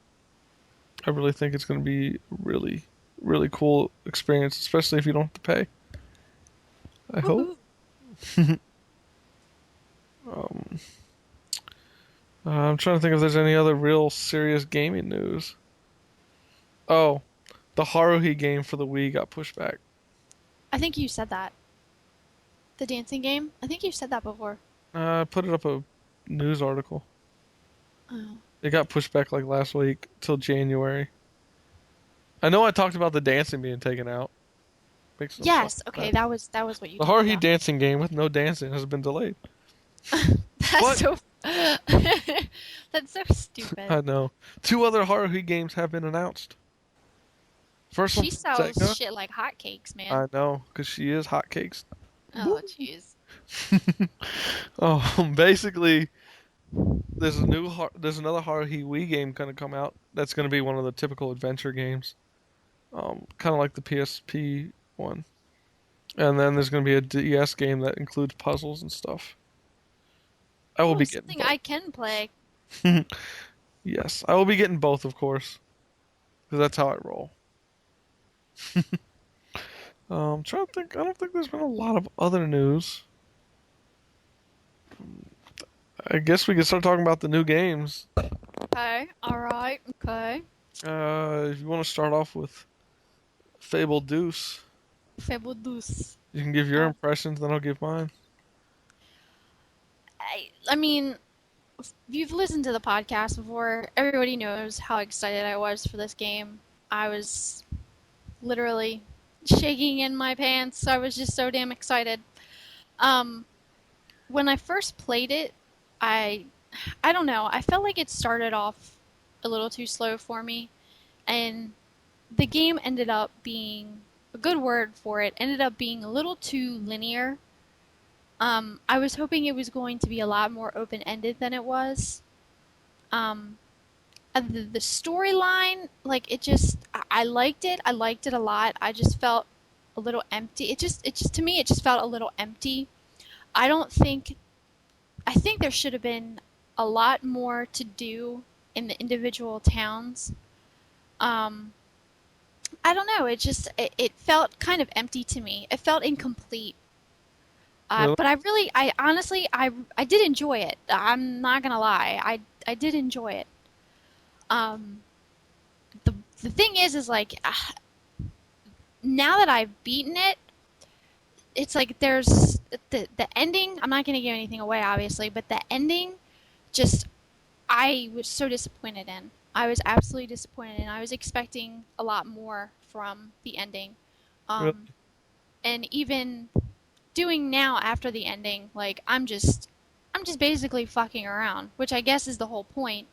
I really think it's going to be really, really cool experience, especially if you don't have to pay. I hope. Woohoo. Um, I'm trying to think if there's any other real serious gaming news. Oh, the Haruhi game for the Wii got pushed back. I think you said that. The dancing game? I think you said that before. I put it up a news article. Oh. It got pushed back like last week till January. I know I talked about the dancing being taken out. Makes no Yes, fucking okay, sense. that was what you The talked Haruhi about. dancing game with no dancing has been delayed. That's What? so That's so stupid. I know. 2 other Haruhi games have been announced. First She one's sells Sega. shit like hotcakes, man. I know, because she is hotcakes. Oh, jeez. Oh, basically, there's another Haruhi Wii game gonna come out. That's gonna be one of the typical adventure games, kind of like the PSP one. And then there's gonna be a DS game that includes puzzles and stuff. I will Oh, be getting something I can play. both. Yes, I will be getting both, of course, because that's how I roll. Trying to think. I don't think there's been a lot of other news. I guess we could start talking about the new games. Okay, alright, okay. If you want to start off with Fable Deuce, Fable Douce. you can give your Uh, impressions, then I'll give mine. I mean, if you've listened to the podcast before. Everybody knows how excited I was for this game. I was literally shaking in my pants. I was just so damn excited. Um, when I first played it, I I don't know. I felt like it started off a little too slow for me, and the game ended up being a good word for it. Ended up being a little too linear. I was hoping it was going to be a lot more open-ended than it was. Um, and the storyline, like I liked it. I liked it a lot. I just felt a little empty. It just to me, it just felt a little empty. I don't think I think there should have been a lot more to do in the individual towns. Um, I don't know. It felt kind of empty to me. It felt incomplete. Really? But I honestly, I did enjoy it. I'm not gonna lie. I did enjoy it. Um, the thing is like now that I've beaten it, it's like there's the ending. I'm not gonna give anything away, obviously, but the ending just I was so disappointed in. I was absolutely disappointed, and I was expecting a lot more from the ending. Really? Um, and even doing now after the ending, like I'm just basically fucking around, which I guess is the whole point.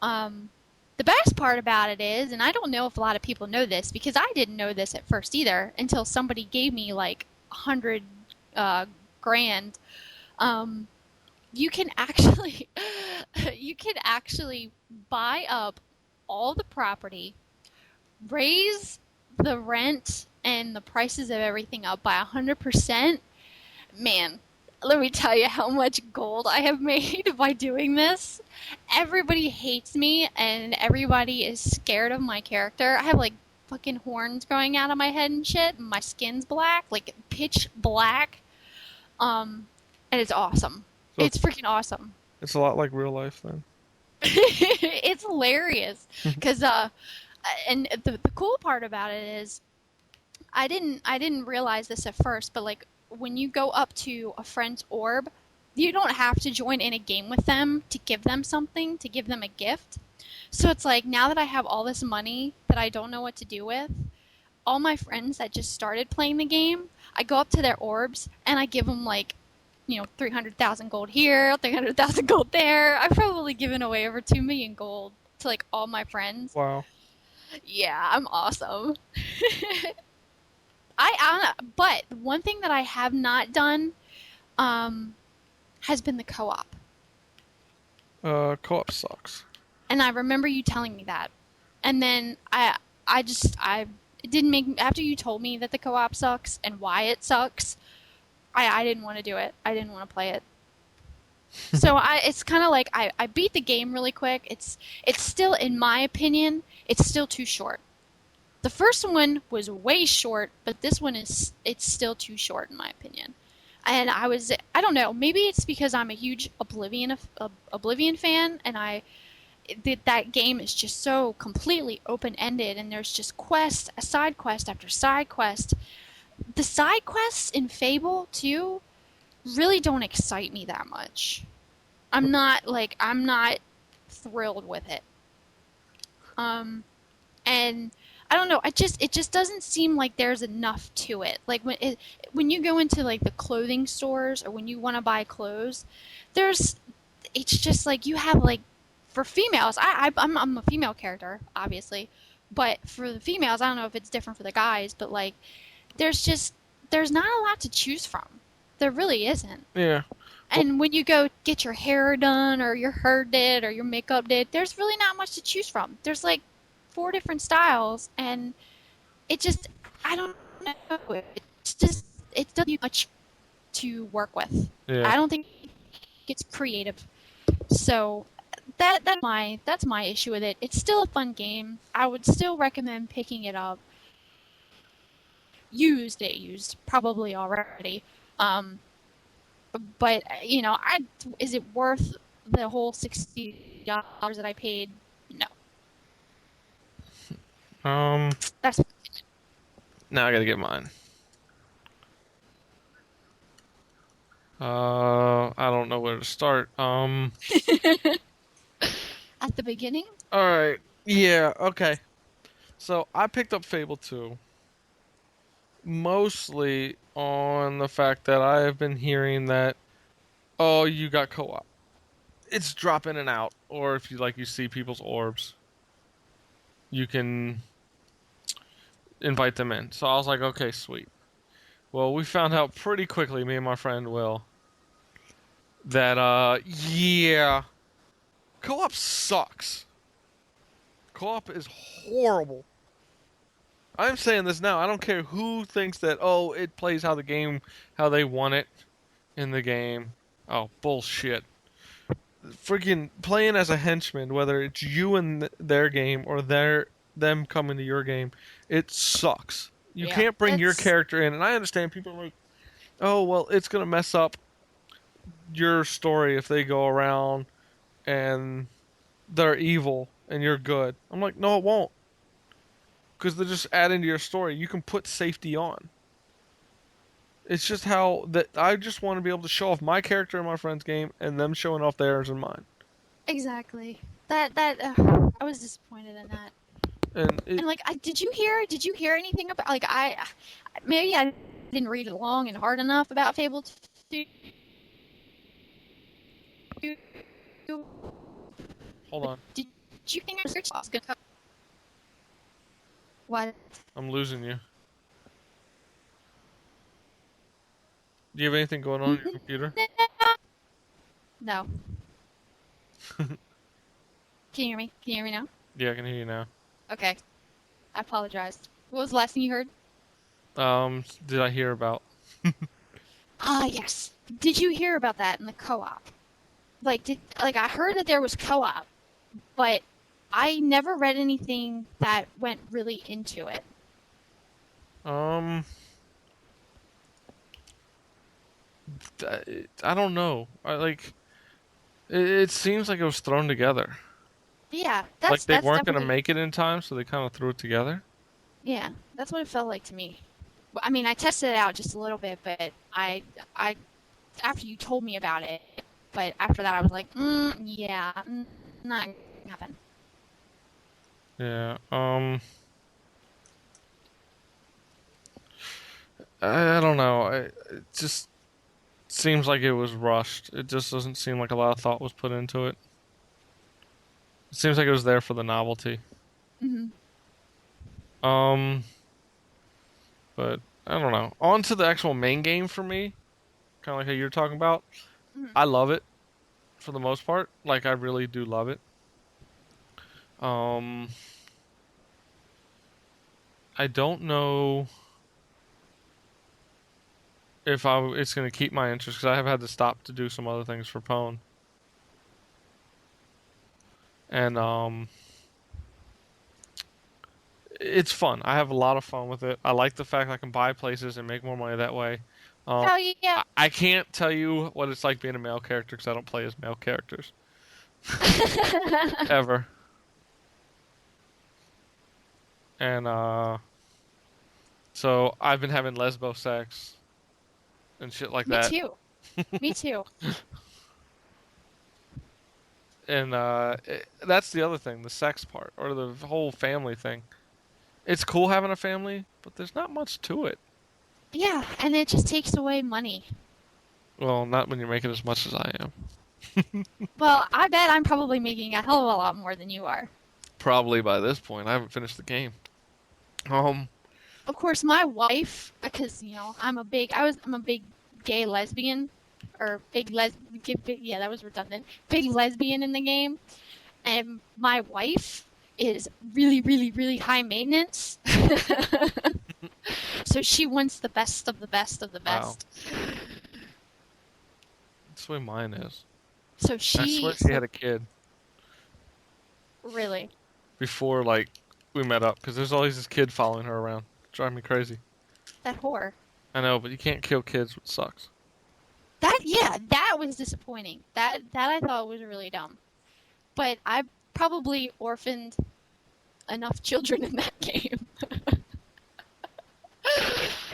Um, the best part about it is, and I don't know if a lot of people know this because I didn't know this at first either until somebody gave me like 100 uh, grand. Um, you can actually you can actually buy up all the property, raise the rent and the prices of everything up by 100%. Man, let me tell you how much gold I have made by doing this. Everybody hates me and everybody is scared of my character. I have like fucking horns growing out of my head and shit. And my skin's black, like pitch black. And it's awesome. So It's freaking awesome. it's a lot like real life then. It's hilarious because and the cool part about it is I didn't realize this at first, but like when you go up to a friend's orb, you don't have to join in a game with them to give them something, to give them a gift. So it's like now that I have all this money that I don't know what to do with, all my friends that just started playing the game, I go up to their orbs and I give them like 300,000 gold here, 300,000 gold there. I've probably given away over 2 million gold to like all my friends. Wow. Yeah, I'm awesome. But one thing that I have not done has been the co-op. Co-op sucks. And I remember you telling me that. And then I it didn't make, after you told me that the co-op sucks and why it sucks, I didn't want to do it. I didn't want to play it. So it's kind of like I beat the game really quick. It's still, in my opinion, it's still too short. The first one was way short, but this one it's still too short in my opinion. And I don't know, maybe it's because I'm a huge Oblivion fan, and that game is just so completely open-ended, and there's just side quest after side quest. The side quests in Fable 2 really don't excite me that much. I'm not thrilled with it. And I don't know, it just doesn't seem like there's enough to it. Like when you go into like the clothing stores or when you want to buy clothes, it's just like you have like, for females, I'm a female character, obviously, but for the females, I don't know if it's different for the guys, but like there's not a lot to choose from. There really isn't. Yeah. And when you go get your hair done or your hair did or your makeup did, there's really not much to choose from. There's like 4 different styles, and I don't know. It doesn't much to work with. Yeah. I don't think it's creative. So that's my issue with it. It's still a fun game. I would still recommend picking it up. Used probably already. But is it worth the whole $60 that I paid? No. That's Now I gotta get mine. I don't know where to start. at the beginning. Alright. Yeah, okay. So I picked up Fable 2 mostly on the fact that I have been hearing that, oh, you got co-op. It's drop in and out. Or if you see people's orbs, you can invite them in. So I was like, okay, sweet. Well, we found out pretty quickly, me and my friend Will, that, yeah, co-op sucks. Co-op is horrible. I'm saying this now. I don't care who thinks that, oh, it plays how they want it in the game. Oh, bullshit. Freaking playing as a henchman, whether it's you in their game or them coming to your game, it sucks. You can't bring your character in, and I understand people are like, oh, well, it's going to mess up your story if they go around and they're evil and you're good. I'm like, no, it won't. Because they're just adding to your story. You can put safety on. It's just how that I just want to be able to show off my character in my friend's game and them showing off theirs and mine. Exactly. I was disappointed in that. And And like, did you hear anything about like maybe I didn't read it long and hard enough about Fable 2. hold But on, did you think research was gonna come? What? I'm losing you. Do you have anything going on your computer? No. Can you hear me? Can you hear me now? Yeah, I can hear you now. Okay. I apologize. What was the last thing you heard? Did I hear about? Ah, yes. Did you hear about that in the co-op? I heard that there was co-op, but I never read anything that went really into it. Um, I don't know. It seems like it was thrown together. Yeah, Like they that's weren't gonna definitely make it in time, so they kind of threw it together. yeah, that's what it felt like to me. I mean, I tested it out just a little bit, but I after you told me about it, but after that I was like, yeah, not gonna happen. Yeah. I don't know. It just seems like it was rushed. It just doesn't seem like a lot of thought was put into it. It seems like it was there for the novelty. Hmm. Um, but I don't know. On to the actual main game for me, kind of like how you're talking about. Hmm. I love it for the most part. Like I really do love it. Um, I don't know if it's going to keep my interest because I have had to stop to do some other things for Pwn. And it's fun. I have a lot of fun with it. I like the fact I can buy places and make more money that way. Um, Oh yeah. I can't tell you what it's like being a male character because I don't play as male characters ever. And so I've been having lesbo sex and shit like Me that. too. Me too. And that's the other thing, the sex part or the whole family thing. It's cool having a family, but there's not much to it. Yeah, and it just takes away money. Well, not when you're making as much as I am. Well, I bet I'm probably making a hell of a lot more than you are. Probably by this point, I haven't finished the game. Um, Of course, my wife, because I'm a big gay lesbian, or yeah, that was redundant. Big lesbian in the game, and my wife is really, really, really high maintenance. So she wants the best of the best of the wow, best. that's the way mine is. So I swear she had a kid really before, like, we met up because there's always this kid following her around. Drive me crazy. that whore. I know, but you can't kill kids, which sucks. That was disappointing. That I thought was really dumb. But I probably orphaned enough children in that game.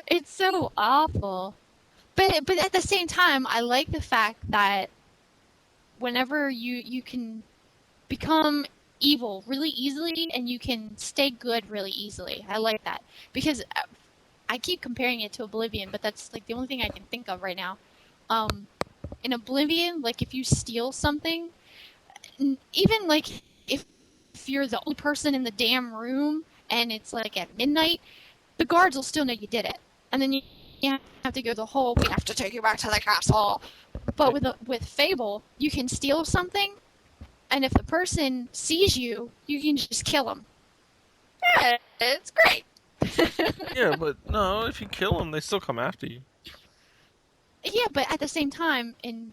It's so awful. But at the same time, I like the fact that whenever you can become evil really easily and you can stay good really easily. I like that because I keep comparing it to Oblivion, but that's like the only thing I can think of right now. In Oblivion, like if you steal something, even like if you're the only person in the damn room and it's like at midnight, the guards will still know you did it, and then you have to go the whole. We have to take you back to the castle. But with Fable, you can steal something, and if the person sees you, you can just kill them. Yeah, it's great. Yeah, but no, if you kill them, they still come after you. Yeah, but at the same time, and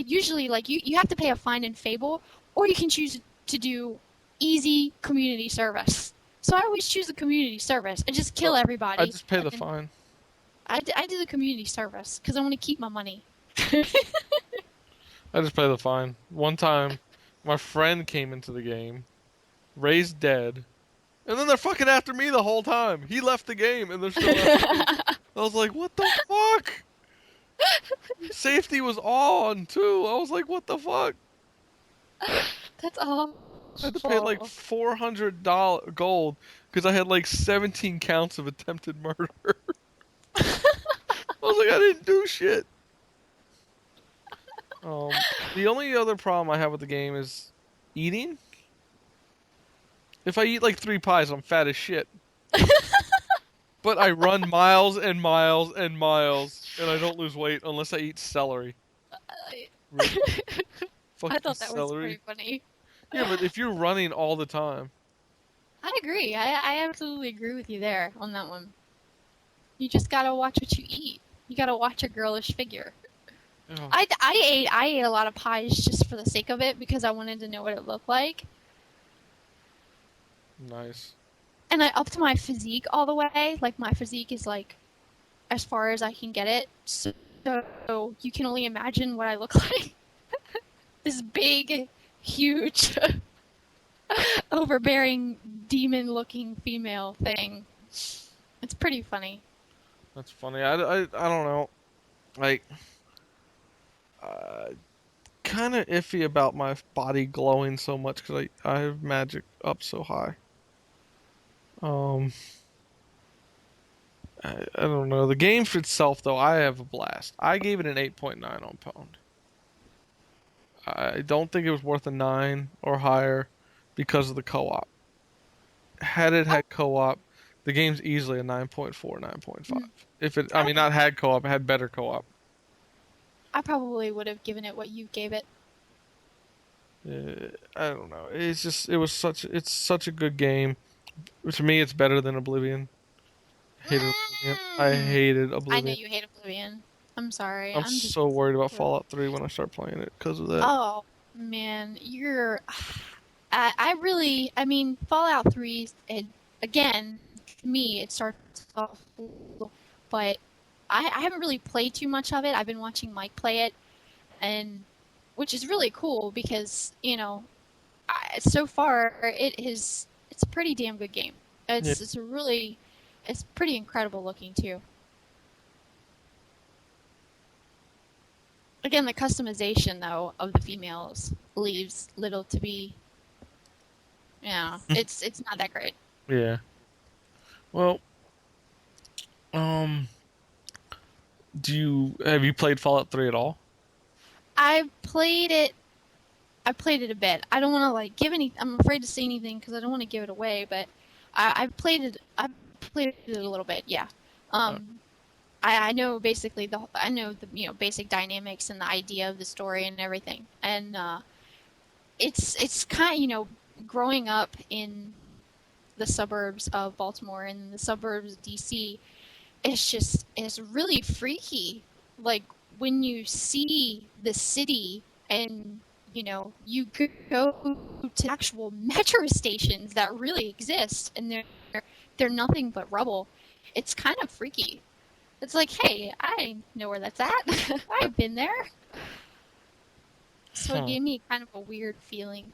usually like you have to pay a fine in Fable, or you can choose to do easy community service. So I always choose the community service and just kill everybody. I just pay the fine. I do the community service because I want to keep my money. I just pay the fine. One time, my friend came into the game, raised dead, and then they're fucking after me the whole time. He left the game, and they're still after me. I was like, what the fuck? Safety was on too. I was like, what the fuck? That's I had to pay like awful. $400 gold because I had like 17 counts of attempted murder. I was like, I didn't do shit. The only other problem I have with the game is eating. If I eat like 3 pies, I'm fat as shit. But I run miles and miles and miles, and I don't lose weight unless I eat celery. I, Really? I Fucking thought that was celery. pretty funny. Yeah, but if you're running all the time, I agree. I absolutely agree with you there on that one. You just gotta watch what you eat. You gotta watch a girlish figure. oh, I ate a lot of pies just for the sake of it because I wanted to know what it looked like. nice. And I upped my physique all the way. Like my physique is like as far as I can get it. So you can only imagine what I look like. This big, huge, overbearing, demon-looking female thing. It's pretty funny. That's funny. I don't know. Like, uh, kind of iffy about my body glowing so much because I have magic up so high. Um, I don't know. The game for itself, though, I have a blast. I gave it an 8.9 on Pwned. I don't think it was worth a 9 or higher because of the co-op. Had it had co-op, the game's easily a 9.4, 9.5. Mm. If it, I mean, not had co-op, it had better co-op. I probably would have given it what you gave it. I don't know. It's such a good game. To me, it's better than Oblivion. Hated Oblivion. I Mm. hated I know Oblivion. you hate Oblivion. I'm sorry. I'm I'm just. so worried about Fallout 3 when I start playing it because of that. Oh man, you're. I really. I mean, Fallout 3. It again, to me, it starts off, but I haven't really played too much of it. I've been watching Mike play it, and which is really cool because so far it's a pretty damn good game. Yeah. It's pretty incredible looking too. Again, the customization though of the females leaves little to be. Yeah, it's not that great. Yeah. Well, um, have you played Fallout 3 at all? I played it. I played it a bit. I don't want to like give any. I'm afraid to say anything because I don't want to give it away. But I played it. I played it a little bit. Yeah. Uh, Um, I know basically I know the basic dynamics and the idea of the story and everything. And it's kind of growing up in the suburbs of Baltimore and the suburbs of DC. It's really freaky. Like when you see the city and you could go to actual metro stations that really exist and they're nothing but rubble. It's kind of freaky. It's like, hey, I know where that's at. I've been there. So it huh. gave me kind of a weird feeling.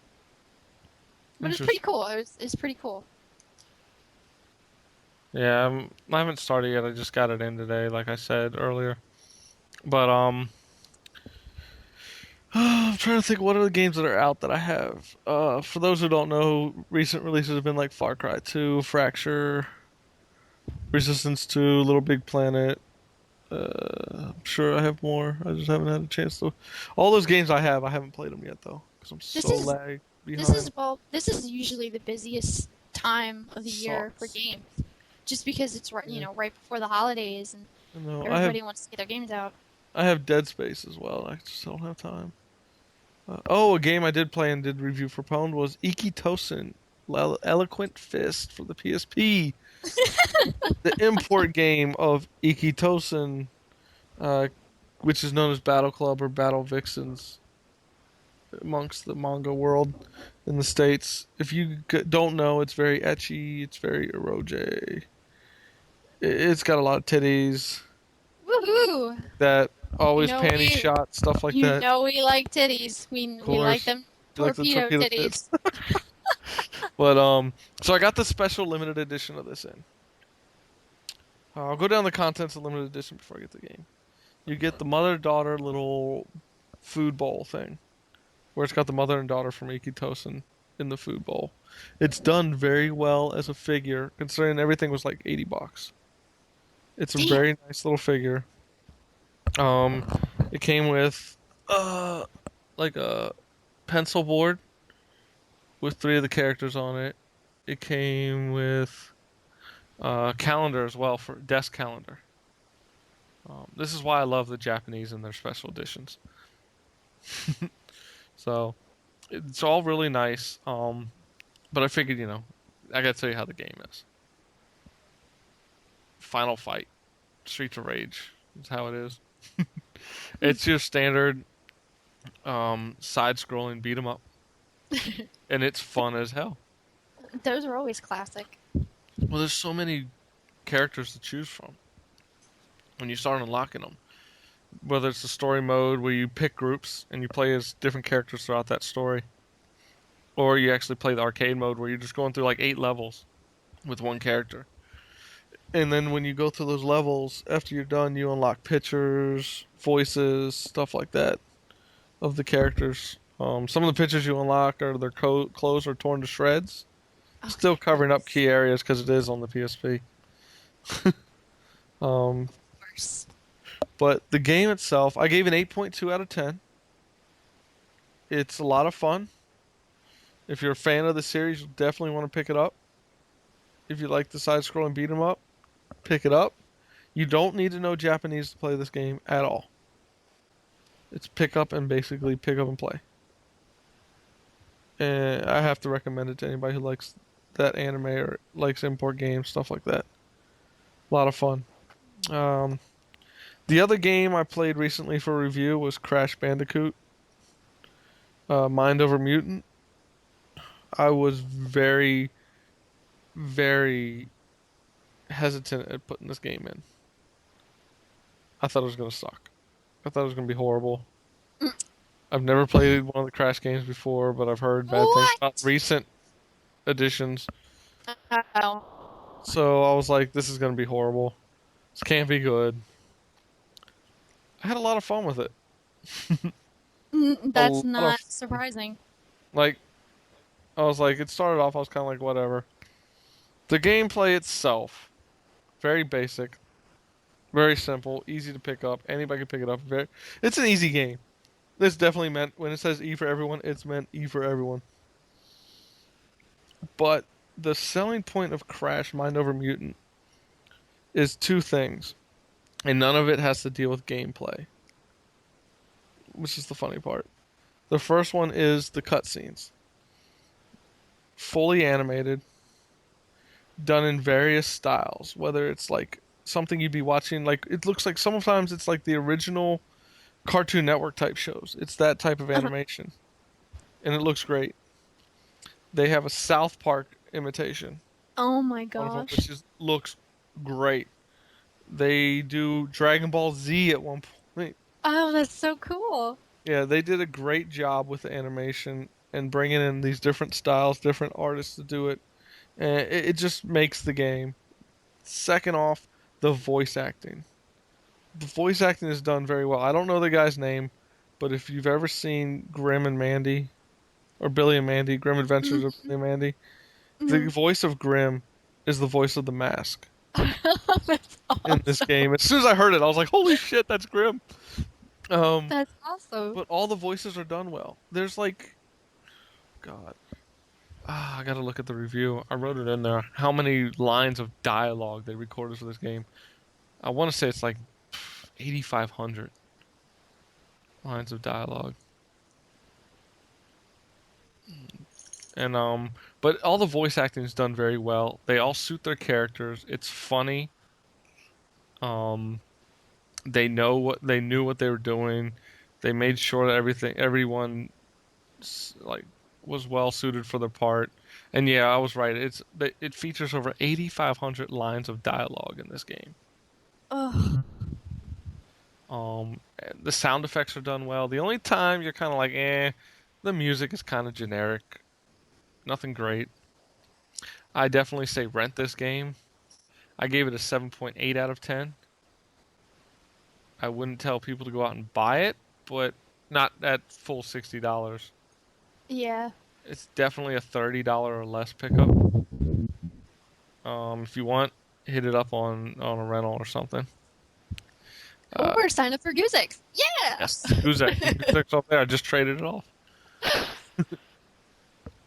But it's pretty Interesting. cool. It's pretty cool. Yeah, I haven't started yet. I just got it in today, like I said earlier. But I'm trying to think what are the games that are out that I have. For those who don't know, recent releases have been like Far Cry 2, Fracture, Resistance 2, Little Big Planet. I'm sure I have more. I just haven't had a chance to. All those games I haven't played them yet though, because I'm This so is lag behind. this is usually the busiest time of the year for Sucks. games, just because it's right Yeah. right before the holidays and I know. everybody wants to get their games out. I have Dead Space as well. I just don't have time. A game I did play and did review for Pwned was Ikitosen, Eloquent Fist for the PSP. The import game of Ikitosen, uh, which is known as Battle Club or Battle Vixens amongst the manga world in the States. If you don't know, it's very ecchi, it's very eroge. It's got a lot of titties Woohoo! that You always know panty we shot, stuff like that. we like titties. We Of like course. them You like the torpedo torpedo titties. tits. But so I got the special limited edition of this in. I'll go down the contents of limited edition before I get to the game. You get the mother-daughter little food bowl thing, where it's got the mother and daughter from Ikitosen in the food bowl. It's done very well as a figure, considering everything was like $80. It's a Damn. very nice little figure. Um, it came with uh like a pencil board with 3 of the characters on it. It came with a calendar as well for desk calendar. This is why I love the Japanese and their special editions. So it's all really nice. But I figured, I gotta tell you how the game is. Final fight, Streets of Rage is how it is. It's your standard side-scrolling beat 'em up, and it's fun as hell. Those are always classic. Well, there's so many characters to choose from when you start unlocking them. Whether it's the story mode where you pick groups and you play as different characters throughout that story, or you actually play the arcade mode where you're just going through like 8 levels with one character. And then when you go through those levels, after you're done, you unlock pictures, voices, stuff like that of the characters. Some of the pictures you unlock are their clothes are torn to shreds, Oh, still covering up key areas because it is on the PSP. Um, of course. but the game itself, I gave an 8.2 out of 10. It's a lot of fun. If you're a fan of the series, you'll definitely want to pick it up. If you like the side-scrolling beat 'em up, pick it up. You don't need to know Japanese to play this game at all. It's pick up and basically pick up and play. And I have to recommend it to anybody who likes that anime or likes import games, stuff like that. A lot of fun. Um, the other game I played recently for review was Crash Bandicoot, Mind Over Mutant. I was very, very hesitant at putting this game in. I thought it was going to suck. I thought it was going to be horrible. I've never played one of the Crash games before, but I've heard bad things What? about recent editions. Oh. So I was like, this is going to be horrible. This can't be good. I had a lot of fun with it. A That's lot of, not surprising. like, I was like, it started off, I was kind of like, whatever. The gameplay itself, very basic, very simple, easy to pick up. Anybody can pick it up. It's an easy game. This definitely meant, when it says E for everyone, it's meant E for everyone. But the selling point of Crash Mind Over Mutant is 2 things, and none of it has to deal with gameplay, which is the funny part. The first one is the cutscenes. Fully animated, done in various styles, whether it's like something you'd be watching, like it looks like sometimes it's like the original Cartoon Network type shows. It's that type of animation, and it looks great. They have a South Park imitation, Oh my one of them, gosh. which looks great. They do Dragon Ball Z at one point. Oh, that's so cool. Yeah, they did a great job with the animation and bringing in these different styles, different artists to do it. And it just makes the game. Second off, the voice acting. The voice acting is done very well. I don't know the guy's name, but if you've ever seen Grim and Mandy, or Billy and Mandy, Grim Adventures of Billy and Mandy, the Mhm. voice of Grim is the voice of the Mask That's in this awesome. game. As soon as I heard it, I was like, "Holy shit, that's Grim!" Um, That's awesome. but all the voices are done well. There's like, God, I gotta look at the review. I wrote it in there. How many lines of dialogue they recorded for this game? I want to say it's like 8,500 lines of dialogue. And but all the voice acting is done very well. They all suit their characters. It's funny. Um, they knew what they were doing. They made sure that everyone like was well suited for the part. And yeah, I was right. It features over 8,500 lines of dialogue in this game. Oh, The sound effects are done well. The only time you're kind of like, the music is kind of generic. Nothing great. I definitely say rent this game. I gave it a 7.8 out of 10. I wouldn't tell people to go out and buy it, but not at full $60. Yeah. It's definitely a $30 or less pickup. If you want, hit it up on a rental or something. Or sign up for Goozix. Yeah! Yes, Guzek's up there. I just traded it off.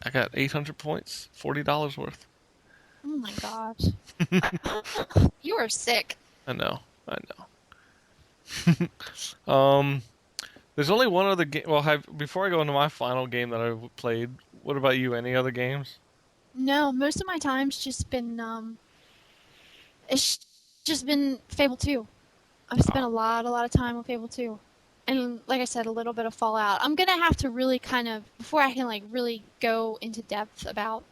I got 800 points, $40 worth. Oh my gosh. You are sick. I know. There's only one other game. Well, before I go into my final game that I played, what about you? Any other games? No, most of my time's just been it's just been Fable 2. I've spent a lot of time on Fable 2. And like I said, a little bit of Fallout. I'm gonna have to really kind of, before I can like really go into depth about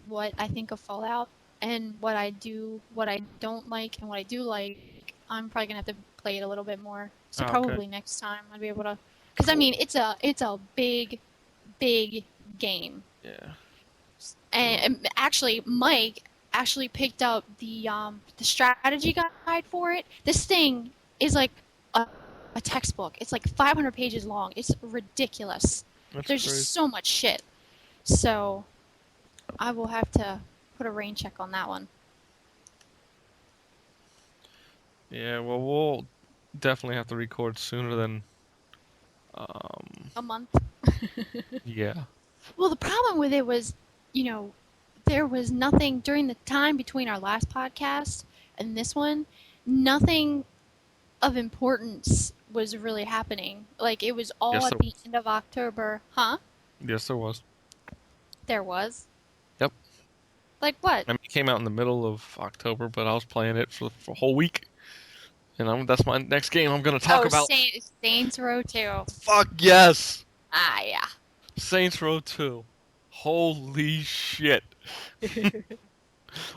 what I think of Fallout and what I do, what I don't like, and what I do like, I'm probably gonna have to play it a little bit more. So Okay. probably next time I'll be able to, because I mean it's a big game. Yeah. And actually, Mike actually picked up the strategy guide for it. This thing is like a textbook. It's like 500 pages long. It's ridiculous. That's There's crazy. just so much shit. So I will have to put a rain check on that one. Yeah, well, we'll definitely have to record sooner than. A month. Yeah. Well, the problem with it was, there was nothing during the time between our last podcast and this one, nothing of importance was really happening. Like, it was all Yes, at there the was. end of October. Huh? Yes, there was. There was? Yep. Like what? I mean, it came out in the middle of October, but I was playing it for a whole week. And that's my next game I'm going to talk about. Saints Row 2. Fuck yes! Ah, yeah. Saints Row 2. Holy shit.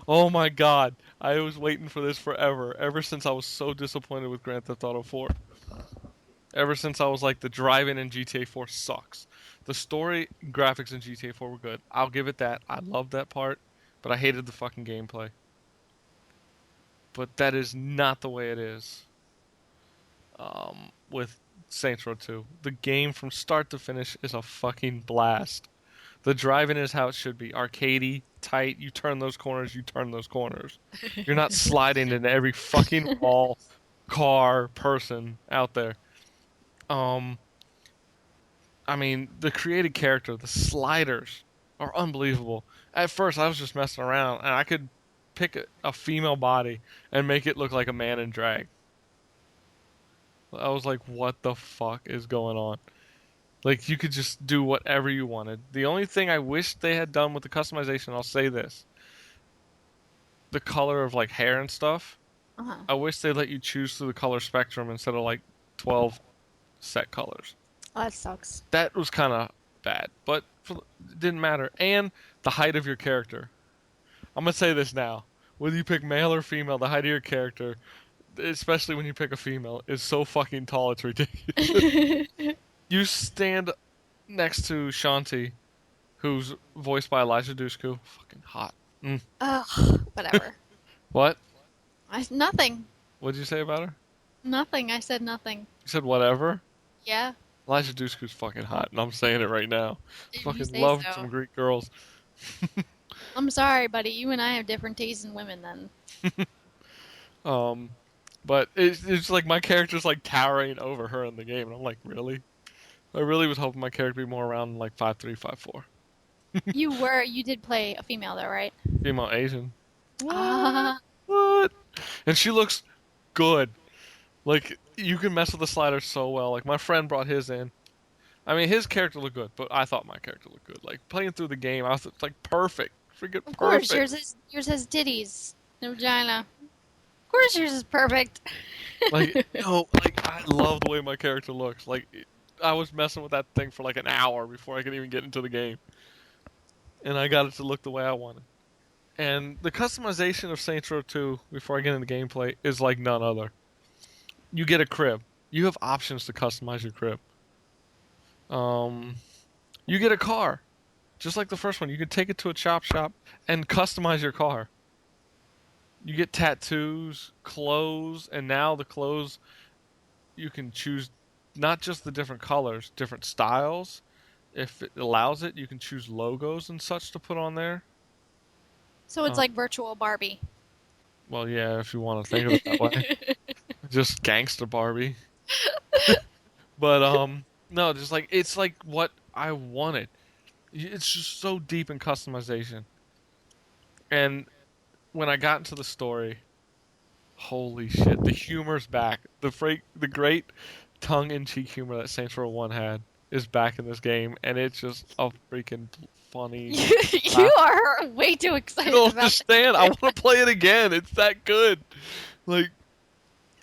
Oh my god. I was waiting for this forever. Ever since I was so disappointed with Grand Theft Auto 4. Ever since I was like, the driving in GTA 4 sucks. The story graphics in GTA 4 were good. I'll give it that. I loved that part. But I hated the fucking gameplay. But that is not the way it is with Saints Row 2. The game from start to finish is a fucking blast. The driving is how it should be. Arcadey, tight, you turn those corners, you turn those corners. You're not sliding into every fucking wall, car, person out there. I mean, the created character, the sliders are unbelievable. At first, I was just messing around, and I could pick a female body and make it look like a man in drag. I was like, what the fuck is going on? Like, you could just do whatever you wanted. The only thing I wish they had done with the customization, I'll say this. The color of, like, hair and stuff. Uh-huh. I wish they let you choose through the color spectrum instead of, like, 12 set colors. Oh, that sucks. That was kind of bad, but it didn't matter. And the height of your character. I'm going to say this now. Whether you pick male or female, the height of your character, especially when you pick a female, is so fucking tall it's ridiculous. You stand next to Shanti, who's voiced by Elijah Dushku. Fucking hot. Ugh, whatever. What? Nothing. What did you say about her? Nothing. I said nothing. You said whatever? Yeah. Elijah Dushku's fucking hot, and I'm saying it right now. If you Fucking say love so. some Greek girls. I'm sorry, buddy. You and I have different tastes in women then. But it's like my character's like towering over her in the game, and I'm like, really? I really was hoping my character would be more around like 5'3", 5'4". You did play a female though, right? Female Asian. Ah. What? And she looks good. Like, you can mess with the slider so well. Like, my friend brought his in. I mean, his character looked good, but I thought my character looked good. Like, playing through the game, I was like, perfect. Freaking perfect. Of course, yours has titties, no vagina. Of course, yours is perfect. Like, no, like, I love the way my character looks. Like, I was messing with that thing for like an hour before I could even get into the game. And I got it to look the way I wanted. And the customization of Saints Row 2, before I get into gameplay, is like none other. You get a crib. You have options to customize your crib. You get a car. Just like the first one. You can take it to a chop shop and customize your car. You get tattoos, clothes, and now the clothes you can choose not just the different colors, different styles. If it allows it, you can choose logos and such to put on there. So it's Uh, like virtual Barbie. well, yeah, if you want to think of it that way, just gangster Barbie. But no, just like it's like what I wanted. It's just so deep in customization. And when I got into the story, holy shit, the humor's back. The great tongue-in-cheek humor that Saints Row 1 had is back in this game, and it's just a freaking funny. You are way too You excited don't about understand. I want to play it again. It's that good. Like,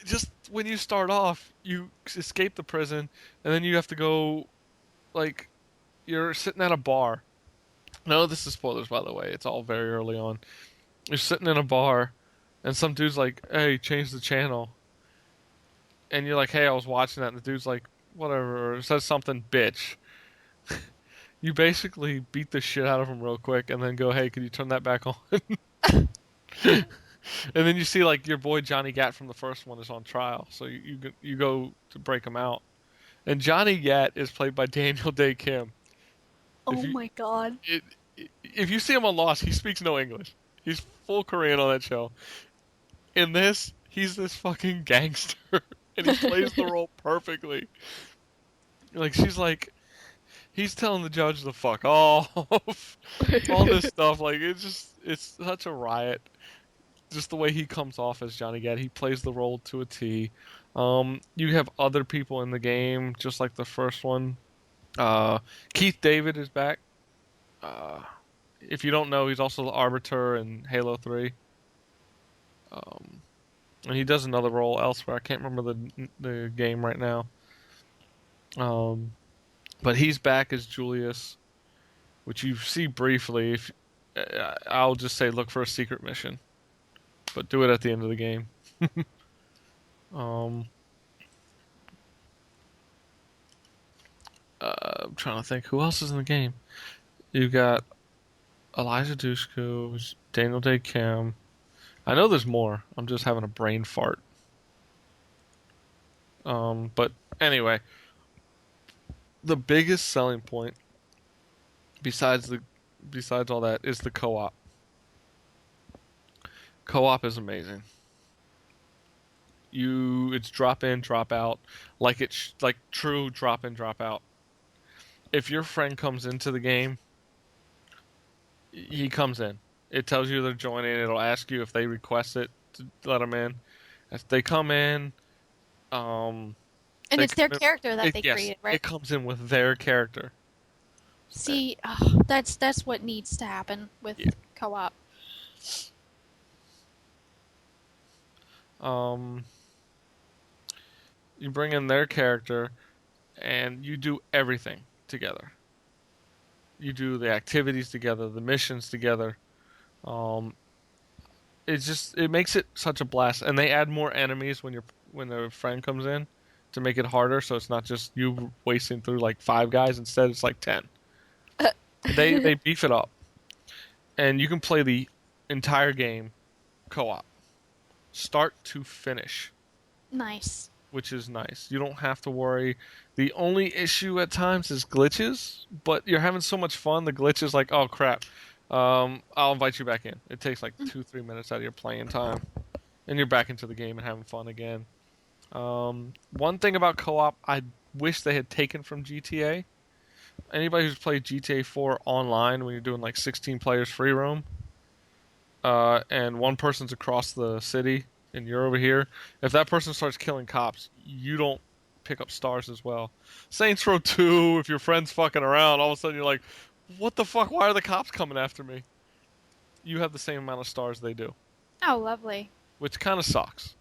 just when you start off, you escape the prison, and then you have to go, like, you're sitting at a bar. No, this is spoilers, by the way. It's all very early on. You're sitting in a bar, and some dude's like, "Hey, change the channel." And you're like, "Hey, I was watching that." And the dude's like, "Whatever," or says something, bitch. You basically beat the shit out of him real quick, and then go, "Hey, could you turn that back on?" And then you see like your boy Johnny Gat from the first one is on trial, so you go to break him out. And Johnny Gat is played by Daniel Day Kim. If Oh you my god. it, if you see him on Lost, he speaks no English. He's full Korean on that show. In this, he's this fucking gangster, and he plays the role perfectly. Like she's like, he's telling the judge to fuck off, all this stuff. Like it's such a riot. Just the way he comes off as Johnny Gat, he plays the role to a T. You have other people in the game, just like the first one. Keith David is back. Uh, if you don't know, he's also the Arbiter in Halo 3. Um, and he does another role elsewhere. I can't remember the game right now. Um, but he's back as Julius, which you see briefly. If I'll just say, look for a secret mission, but do it at the end of the game. Um, I'm trying to think who else is in the game. You got Elijah Dushku, Daniel Day Kim. I know there's more. I'm just having a brain fart. But anyway, the biggest selling point besides all that is the co-op. Co-op is amazing. It's drop in, drop out, like like true drop in, drop out. If your friend comes into the game, he comes in. It tells you they're joining. It'll ask you if they request it to let them in. If they come in, um, And they it's their come in, character that they yes, created, right? it comes in with their character. See, that's what needs to happen with Yeah. co-op. Um, you bring in their character, and you do everything together. You do the activities together, the missions together. Um, it makes it such a blast, and they add more enemies when their friend comes in to make it harder. So it's not just you wasting through like 5 guys. Instead, it's like 10. They beef it up, and you can play the entire game co-op, start to finish, Nice. which is nice. You don't have to worry. The only issue at times is glitches, but you're having so much fun. The glitch is like, oh crap. I'll invite you back in. It takes like 2-3 minutes out of your playing time, and you're back into the game and having fun again. One thing about co-op I wish they had taken from GTA. Anybody who's played GTA 4 online when you're doing like 16 players free roam, and one person's across the city and you're over here, if that person starts killing cops, you don't pick up stars as well. Saints Row 2, if your friend's fucking around, all of a sudden you're like, what the fuck? Why are the cops coming after me? You have the same amount of stars they do, Oh, lovely. which kind of sucks.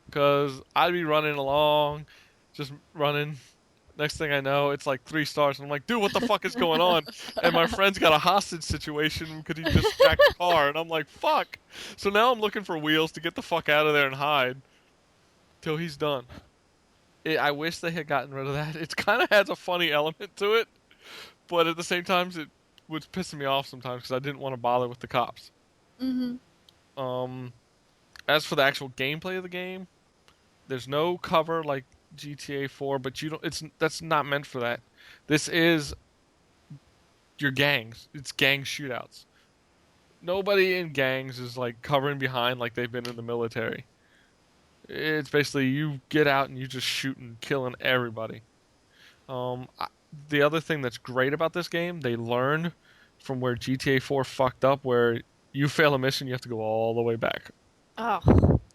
Because I'd be running along, just running. Next thing I know, it's like 3 stars. And I'm like, dude, what the fuck is going on? And my friend's got a hostage situation because he just jacked a car. And I'm like, fuck. So now I'm looking for wheels to get the fuck out of there and hide till he's done. I wish they had gotten rid of that. It kind of has a funny element to it. But at the same time, it was pissing me off sometimes because I didn't want to bother with the cops. Mm-hmm. As for the actual gameplay of the game, there's no cover like GTA 4, but you don't. That's not meant for that. This is your gangs. It's gang shootouts. Nobody in gangs is like covering behind like they've been in the military. It's basically you get out and you just shooting, killing everybody. Um, I, the other thing that's great about this game, they learned from where GTA 4 fucked up, where you fail a mission, you have to go all the way back Oh,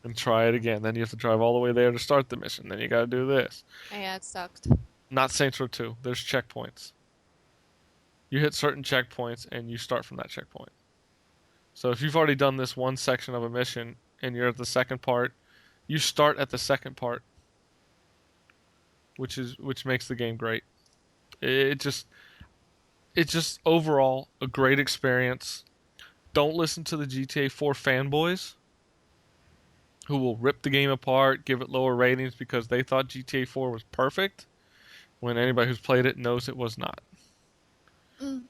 and try it again. Then you have to drive all the way there to start the mission. Then you got to do this. yeah, it sucked. Not Saints Row 2. There's checkpoints. You hit certain checkpoints and you start from that checkpoint. So if you've already done this one section of a mission and you're at the second part, you start at the second part, which makes the game great. It just it's just overall a great experience. Don't listen to the GTA 4 fanboys who will rip the game apart, give it lower ratings because they thought GTA 4 was perfect, when anybody who's played it knows it was not.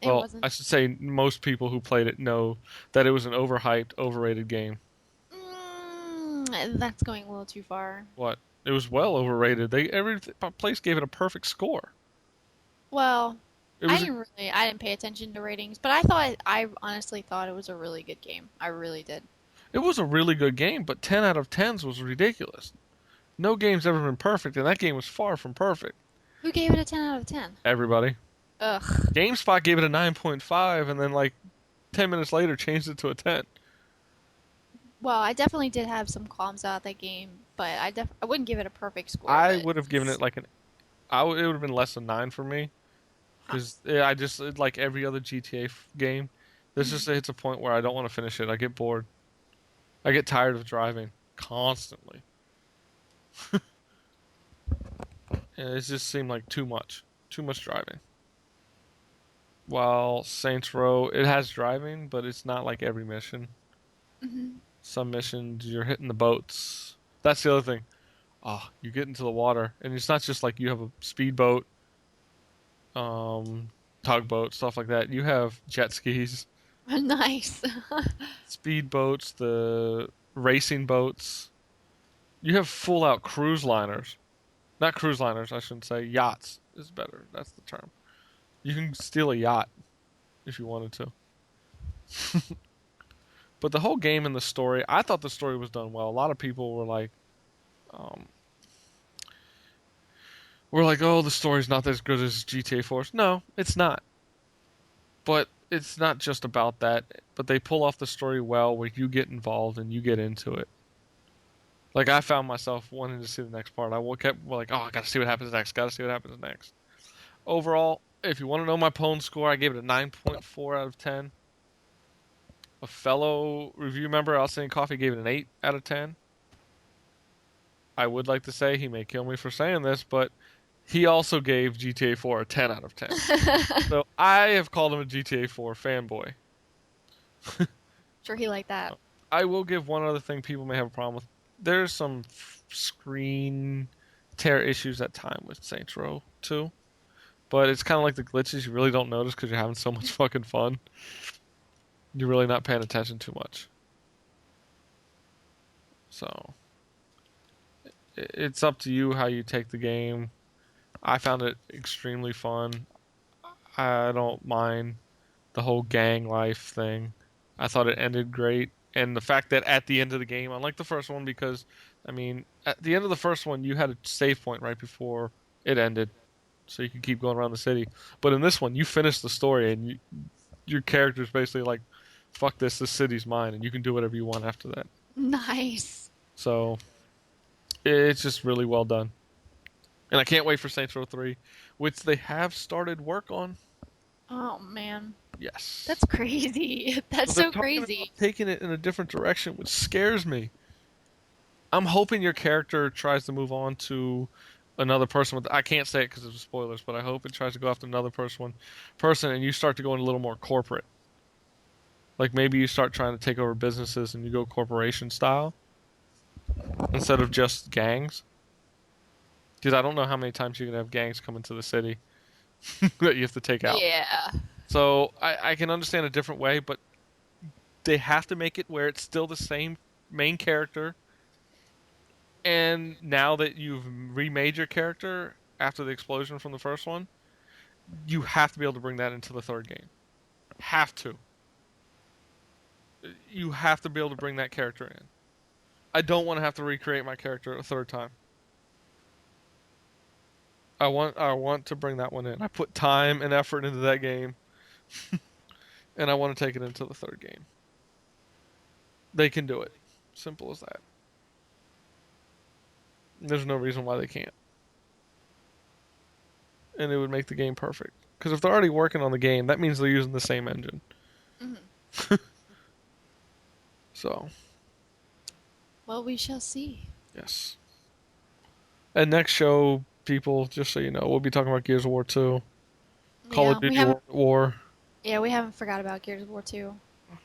It Well, wasn't. I should say most people who played it know that it was an overhyped, overrated game. That's going a little too far. What? It was well overrated. Every place gave it a perfect score. Well, It was I didn't pay attention to ratings, but I honestly thought it was a really good game. I really did. it was a really good game, but 10 out of 10s was ridiculous. No game's ever been perfect, and that game was far from perfect. Who gave it a 10 out of 10? Everybody. Ugh. GameSpot gave it a 9.5, and then like 10 minutes later changed it to a 10. Well, I definitely did have some qualms about that game, but I wouldn't give it a perfect score. I but would have given it like it would have been less than 9 for me. Because I just, like every other GTA game, this just hits a point where I don't want to finish it. I get bored. I get tired of driving constantly. And it just seemed like too much. Too much driving. While Saints Row, it has driving, but it's not like every mission. Mhm. Some missions, you're hitting the boats. That's the other thing. Oh, you get into the water, and it's not just like you have a speedboat, tugboat, stuff like that. You have jet skis, Nice. speedboats, the racing boats. You have full out cruise liners. Not cruise liners, I shouldn't say. Yachts is better. That's the term. You can steal a yacht if you wanted to. But the whole game and the story, I thought the story was done well. A lot of people um, were like, "Oh, the story's not as good as GTA 4." No, it's not. But it's not just about that. But they pull off the story well, where you get involved and you get into it. Like I found myself wanting to see the next part. I kept like, "Oh, I gotta see what happens next. Gotta see what happens next." Overall, if you want to know my Pwned score, I gave it a 9.4 out of 10. A fellow review member, Outstanding Coffee, gave it an 8 out of 10. I would like to say, he may kill me for saying this, but he also gave GTA 4 a 10 out of 10. So I have called him a GTA 4 fanboy. Sure, he liked that. I will give one other thing people may have a problem with. There's some screen tear issues at time with Saints Row 2. But it's kind of like the glitches you really don't notice because you're having so much fucking fun. You're really not paying attention too much. So, it's up to you how you take the game. I found it extremely fun. I don't mind the whole gang life thing. I thought it ended great. And the fact that at the end of the game, unlike the first one, because, I mean, at the end of the first one, you had a save point right before it ended. So you could keep going around the city. But in this one, you finish the story, and your character's basically like, fuck this city's mine, and you can do whatever you want after that. Nice. So, it's just really well done. And I can't wait for Saints Row 3, which they have started work on. Oh man, Yes. that's crazy. That's They're so talking crazy. about taking it in a different direction, which scares me. I'm hoping your character tries to move on to another person. I can't say it because of spoilers, but I hope it tries to go after another person, and you start to go in a little more corporate. Like maybe you start trying to take over businesses and you go corporation style instead of just gangs. Because I don't know how many times you can have gangs come into the city that you have to take out. Yeah. So I can understand a different way, but they have to make it where it's still the same main character And now that you've remade your character after the explosion from the first one, you have to be able to bring that into the third game. Have to. You have to be able to bring that character in. I don't want to have to recreate my character a third time. I want to bring that one in. I put time and effort into that game, and I want to take it into the third game. They can do it. Simple as that. There's no reason why they can't. And it would make the game perfect. Because if they're already working on the game, that means they're using the same engine. Hmm. So, Well, we shall see. yes. And next show, people, just so you know, we'll be talking about Gears of War 2, Call Yeah, of we Duty haven't. World at War, Yeah, we haven't forgot about Gears of War 2.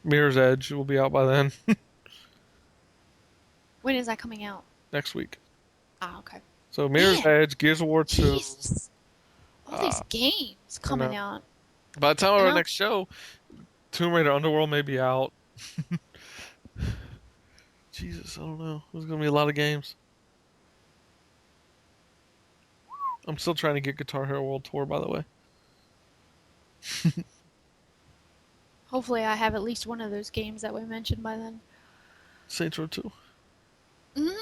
Mirror's Edge will be out by then. When is that coming out? Next week. Ah, okay. So Mirror's Man, Edge, Gears of War 2. Jesus. All these games I know. coming out. By the time of I our know. next show, Tomb Raider Underworld may be out. Jesus, I don't know. There's going to be a lot of games. I'm still trying to get Guitar Hero World Tour, by the way. Hopefully, I have at least one of those games that we mentioned by then. Saints Row 2, Mm,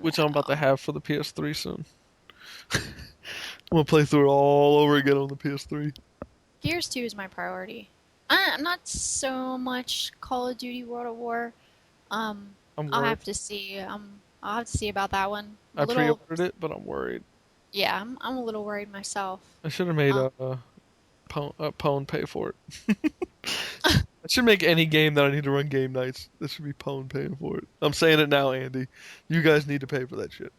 which I'm about to have for the PS3 soon. I'm going to play through it all over again on the PS3. Gears 2 is my priority. I'm not so much Call of Duty World at War. I'm I'll worried. have to see. I'll have to see about that one. I pre-ordered it, but I'm worried. Yeah, I'm a little worried myself. I should have made Pwned pay for it. I should make any game that I need to run game nights. This should be Pwned paying for it. I'm saying it now, Andy. You guys need to pay for that shit.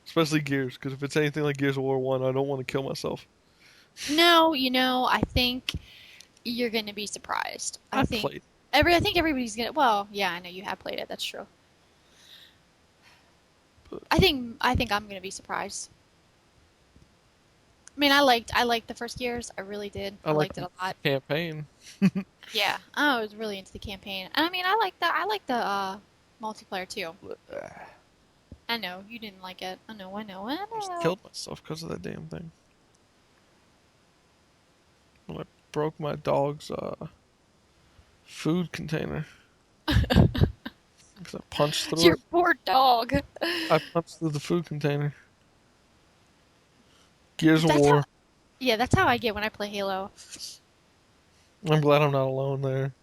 Especially Gears, because if it's anything like Gears of War 1, I don't want to kill myself. No, I think you're gonna be surprised. I've played. I think everybody's gonna. Well, yeah, I know you have played it. That's true. But I think I'm gonna be surprised. I mean, I liked the first Gears. I really did. I liked it a lot. Campaign. Yeah, I was really into the campaign. And I mean, I like the multiplayer too. I know you didn't like it. I know. I just killed myself because of that damn thing. When I broke my dog's food container. Because I punched through Your it. poor dog. I punched through the food container. Gears of That's War. how, yeah, that's how I get when I play Halo. I'm glad I'm not alone there.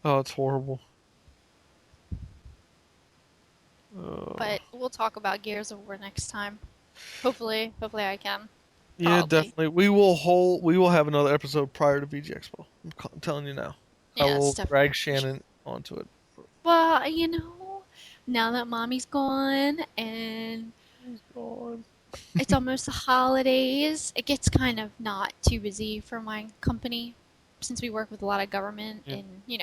Oh, it's horrible. But we'll talk about Gears of War next time. Hopefully I can. Yeah, Probably. definitely. We will have another episode prior to VG Expo. I'm telling you now. I Yes, will definitely. drag Shannon onto it. Well, now that mommy's gone and He's gone. it's almost the holidays, it gets kind of not too busy for my company since we work with a lot of government Yeah. and,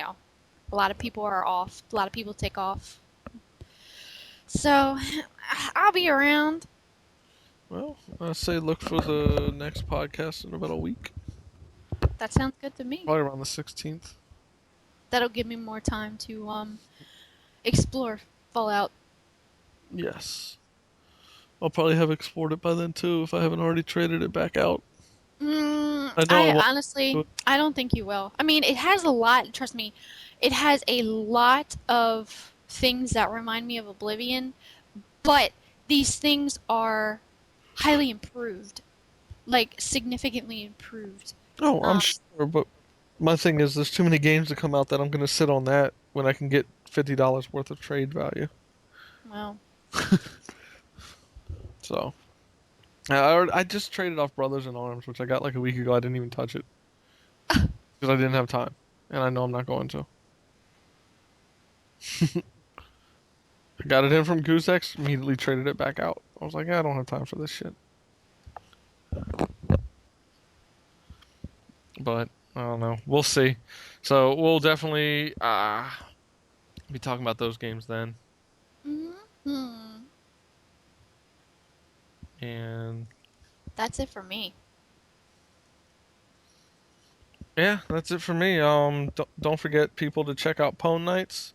a lot of people are off. A lot of people take off. So, I'll be around. Well, I say look for the next podcast in about a week. That sounds good to me. Probably around the 16th. That'll give me more time to explore Fallout. Yes. I'll probably have explored it by then too if I haven't already traded it back out. Honestly, I don't think you will. I mean, it has a lot, trust me, it has a lot of things that remind me of Oblivion, but these things are highly improved. Like, significantly improved. Oh, I'm sure, but my thing is there's too many games to come out that I'm going to sit on that when I can get $50 worth of trade value. Well, So, I just traded off Brothers in Arms, which I got like a week ago. I didn't even touch it because I didn't have time, and I know I'm not going to. I got it in from Goosex, immediately traded it back out. I was like, I don't have time for this shit. But I don't know. We'll see. So we'll definitely be talking about those games then. hmm And That's it for me. yeah, that's it for me. Don't forget people to check out Pwn Nights.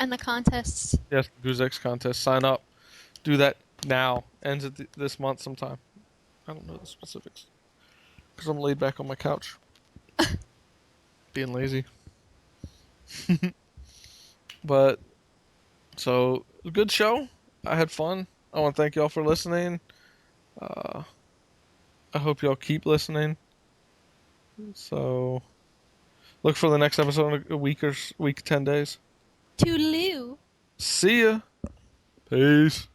And the contests. Yes, Goose X contest. Sign up. Do that now. Ends at this month sometime. I don't know the specifics because I'm laid back on my couch, being lazy. But so good show. I had fun. I want to thank y'all for listening. Uh, I hope y'all keep listening. So look for the next episode in a week or week 10 days. Toodaloo. See ya. Peace.